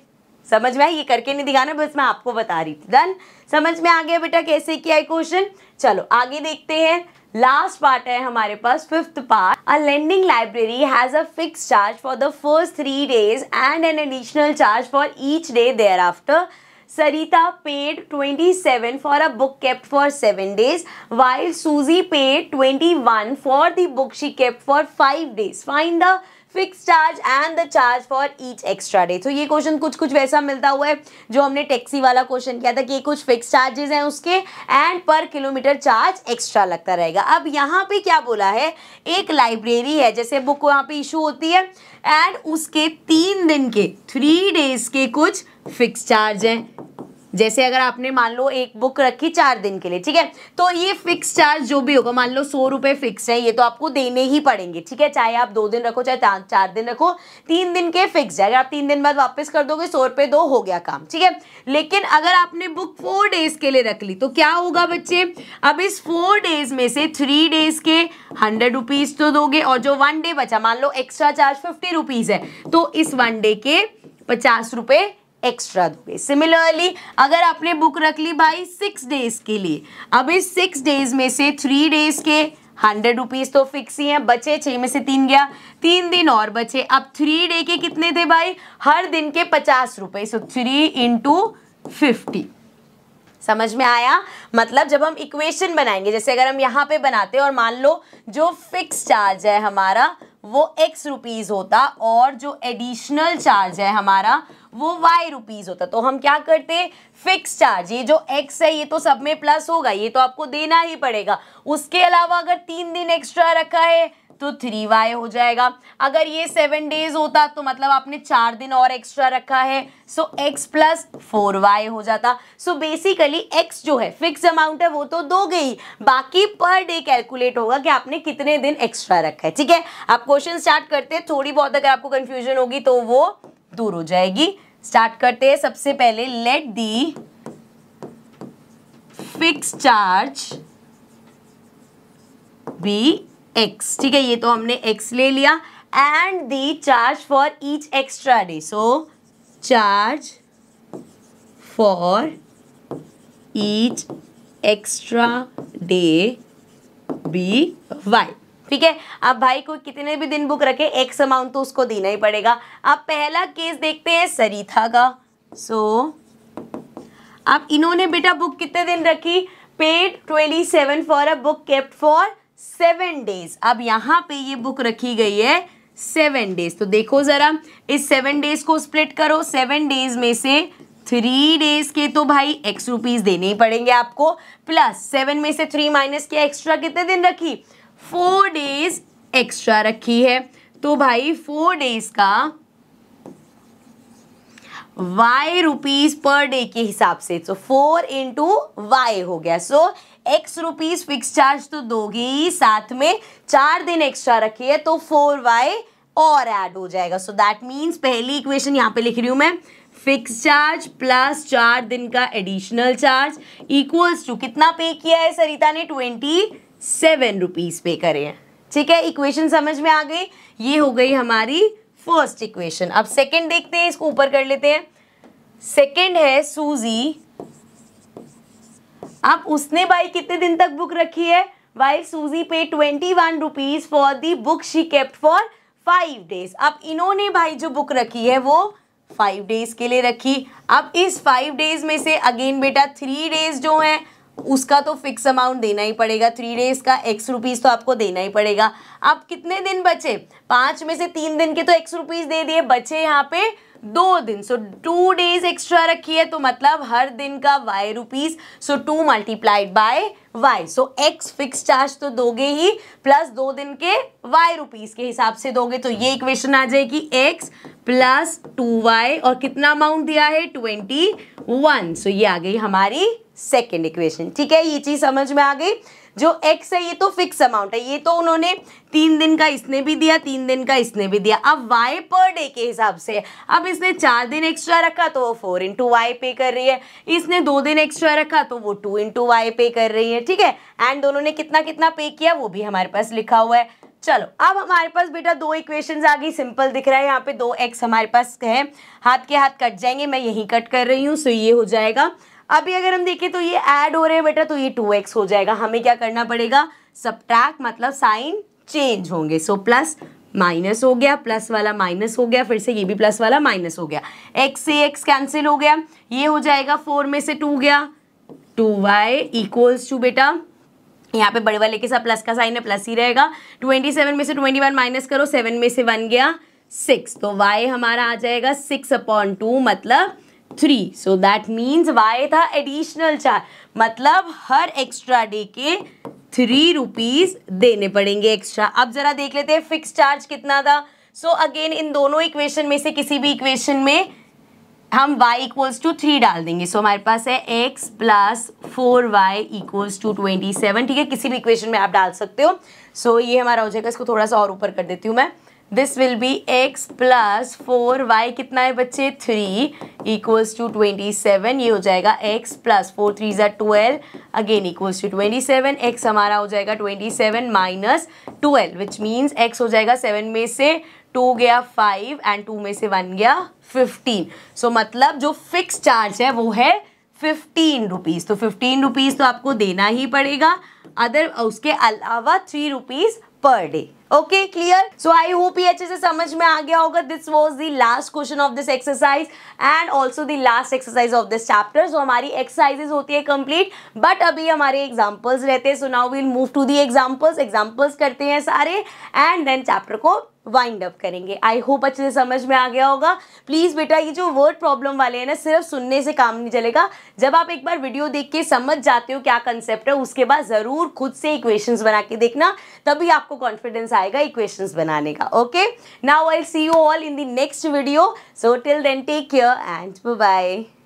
समझ में आई? ये करके नहीं दिखाना, बस मैं आपको बता रही थी। डन, समझ में आ गया बेटा कैसे किया है क्वेश्चन। चलो आगे देखते हैं, लास्ट पार्ट है हमारे पास, 5th part. A lending library has a fix charge for the first 3 days and an additional charge for each day thereafter. Sarita paid 27 for a book kept for 7 days, while Susie paid 21 for the book she kept for 5 days. Find the fix charge and the charge for each extra day. तो ये question कुछ कुछ वैसा मिलता हुआ है जो हमने टैक्सी वाला क्वेश्चन किया था कि कुछ फिक्स चार्जेस हैं उसके एंड पर किलोमीटर चार्ज एक्स्ट्रा लगता रहेगा। अब यहाँ पे क्या बोला है, एक लाइब्रेरी है, जैसे बुक वहाँ पे इशू होती है एंड उसके 3 दिन के 3 डेज के कुछ फिक्स चार्ज हैं। जैसे अगर आपने मान लो एक बुक रखी 4 दिन के लिए, ठीक है, तो ये फिक्स चार्ज जो भी होगा, मान लो 100 रुपये फिक्स है, ये तो आपको देने ही पड़ेंगे, ठीक है, चाहे आप 2 दिन रखो चाहे 4 दिन रखो, 3 दिन के फिक्स है। अगर आप 3 दिन बाद वापस कर दोगे 100 रुपये दो, हो गया काम, ठीक है। लेकिन अगर आपने बुक 4 डेज के लिए रख ली तो क्या होगा बच्चे, अब इस 4 डेज में से 3 डेज के 100 रुपीज तो दोगे और जो 1 डे बचा, मान लो एक्स्ट्रा चार्ज 50 रुपीज है, तो इस 1 डे के 50 रुपये एक्स्ट्रा दोगे। सिमिलरली अगर आपने बुक रख ली भाई 6 डेज के लिए, अब इस 6 डेज में से 3 डेज के 100 रुपीज तो फिक्स ही हैं, बचे 6 में से 3 गया, 3 दिन और बचे। अब 3 डे के कितने थे भाई, हर दिन के 50 रुपये, सो 3 इंटू 50। समझ में आया? मतलब जब हम इक्वेशन बनाएंगे, जैसे अगर हम यहाँ पे बनाते हैं और मान लो जो फिक्स चार्ज है हमारा वो x रुपीज होता और जो एडिशनल चार्ज है हमारा वो y रुपीज होता, तो हम क्या करते, फिक्स चार्ज, ये जो x है ये तो सब में प्लस होगा, ये तो आपको देना ही पड़ेगा। उसके अलावा अगर 3 दिन एक्स्ट्रा रखा है तो 3y हो जाएगा। अगर ये 7 डेज होता तो मतलब आपने 4 दिन और एक्स्ट्रा रखा है, सो x प्लस 4y हो जाता। सो बेसिकली x जो है फिक्स अमाउंट है वो तो दोगे ही, बाकी पर डे कैलकुलेट होगा कि आपने कितने दिन एक्स्ट्रा रखा है, ठीक है। आप क्वेश्चन स्टार्ट करते हैं, थोड़ी बहुत अगर आपको कंफ्यूजन होगी तो वो दूर हो जाएगी। स्टार्ट करते हैं। सबसे पहले let the fix charge be x, ठीक है, ये तो हमने x ले लिया, and the charge for each extra day, so charge for each extra day be y, ठीक है। अब भाई को कितने भी दिन बुक रखे x अमाउंट तो उसको देना ही पड़ेगा। अब पहला केस देखते हैं सरिता का। सो अब इन्होंने बेटा बुक कितने दिन रखी, paid 27 for a book kept for 7 days. अब यहाँ पे ये बुक रखी गई है 7 डेज, तो देखो जरा इस 7 डेज को स्प्लिट करो, 7 डेज में से 3 डेज के तो भाई x रुपीज देने ही पड़ेंगे आपको, प्लस 7 में से 3 माइनस किया, एक्स्ट्रा कितने दिन रखी, 4 डेज एक्स्ट्रा रखी है, तो भाई 4 डेज का y रुपीज पर डे के हिसाब से, तो 4 इंटू वाई हो गया। सो x रुपीज फिक्स चार्ज तो दोगे ही, साथ में 4 दिन एक्स्ट्रा रखी है तो 4y और ऐड हो जाएगा। सो दैट मीन्स पहली इक्वेशन यहाँ पे लिख रही हूं मैं, फिक्स चार्ज प्लस 4 दिन का एडिशनल चार्ज इक्वल्स टू कितना पे किया है सरिता ने, 27 रुपीज पे करे हैं, ठीक है। इक्वेशन समझ में आ गई, ये हो गई हमारी फर्स्ट इक्वेशन। अब सेकंड देखते हैं, इसको ऊपर कर लेते हैं। सेकंड है सूजी, अब उसने भाई कितने दिन तक बुक रखी है, वाइल सूजी पे 21 rupees for the book she kept for 5 days. अब इन्होंने भाई जो बुक रखी है वो 5 डेज के लिए रखी। अब इस 5 डेज में से अगेन बेटा 3 डेज जो है उसका तो फिक्स अमाउंट देना ही पड़ेगा, 3 डेज का x रुपीज तो आपको देना ही पड़ेगा। अब कितने दिन बचे, 5 में से 3 दिन के तो x रुपीज दे दिए, बचे यहाँ पे 2 दिन, सो 2 डेज एक्स्ट्रा रखी है, तो मतलब हर दिन का y rupees, so 2 multiplied by y, so x fix charge तो दोगे ही, प्लस 2 दिन के y रुपीज के हिसाब से दोगे, तो ये इक्वेशन आ जाएगी x प्लस 2y और कितना अमाउंट दिया है 21, सो ये आ गई हमारी सेकेंड इक्वेशन, ठीक है। ये चीज समझ में आ गई, जो x है ये तो फिक्स अमाउंट है, ये तो उन्होंने 3 दिन का इसने भी दिया, 3 दिन का इसने भी दिया। अब y पर डे के हिसाब से, अब इसने 4 दिन एक्स्ट्रा रखा तो वो 4 इंटू वाई पे कर रही है, इसने 2 दिन एक्स्ट्रा रखा तो वो 2 इंटू वाई पे कर रही है, ठीक है। एंड दोनों ने कितना कितना पे किया वो भी हमारे पास लिखा हुआ है। चलो अब हमारे पास बेटा 2 इक्वेशंस आ गई, सिंपल दिख रहा है यहाँ पे 2x हमारे पास है, हाथ के हाथ कट जाएंगे, मैं यही कट कर रही हूँ, सो ये हो जाएगा। अभी अगर हम देखें तो ये ऐड हो रहे हैं बेटा, तो ये 2x हो जाएगा, हमें क्या करना पड़ेगा, सब्ट्रैक्ट, मतलब साइन चेंज होंगे, सो प्लस माइनस हो गया, प्लस वाला माइनस हो गया, फिर से ये भी प्लस वाला माइनस हो गया, x से x कैंसिल हो गया, ये हो जाएगा 4 में से 2 गया, 2y इक्वल्स टू बेटा यहाँ पे बड़े वाले के साथ प्लस का साइन है, प्लस ही रहेगा। 27 में से 21 माइनस करो, 7 में से 1 गया 6, तो y हमारा आ जाएगा 6/2 मतलब 3। सो दैट मीन्स y था एडिशनल चार्ज, मतलब हर एक्स्ट्रा डे के 3 रुपीज देने पड़ेंगे एक्स्ट्रा। अब जरा देख लेते हैं फिक्स चार्ज कितना था। सो अगेन इन दोनों इक्वेशन में से किसी भी इक्वेशन में हम y इक्वल्स टू 3 डाल देंगे। सो हमारे पास है x plus 4y equals to 27, ठीक है, किसी भी इक्वेशन में आप डाल सकते हो। सो ये हमारा हो जाएगा, इसको थोड़ा सा और ऊपर कर देती हूँ मैं। This will be x plus 4y कितना है बच्चे 3 इक्वल्स टू 27, ये हो जाएगा x प्लस 4 3 ज़ा 12 अगेन इक्वल्स टू 27। x हमारा हो जाएगा 27 माइनस 12 विच मीन्स x हो जाएगा 7 में से 2 गया 5 एंड 2 में से 1 गया 15। सो मतलब जो फिक्स चार्ज है वो है 15 रुपीज़। तो 15 रुपीज़ तो आपको देना ही पड़ेगा, अदर उसके अलावा 3 rupees per day. Okay clear? So I hope ये अच्छे से समझ में आ गया होगा। This was the last question of this exercise and also the last exercise of this chapter. So हमारी एक्सरसाइजेज होती है कंप्लीट, बट अभी हमारे एग्जाम्पल्स रहते हैं। So now we'll move to the examples करते हैं सारे एंड देन चैप्टर को वाइंड अप करेंगे। आई होप अच्छे से समझ में आ गया होगा। प्लीज़ बेटा ये जो वर्ड प्रॉब्लम वाले हैं ना, सिर्फ सुनने से काम नहीं चलेगा। जब आप एक बार वीडियो देख के समझ जाते हो क्या कंसेप्ट है, उसके बाद ज़रूर खुद से इक्वेशंस बना के देखना, तभी आपको कॉन्फिडेंस आएगा इक्वेशंस बनाने का। Okay, now I see you all in the next video. So till then take care and bye bye.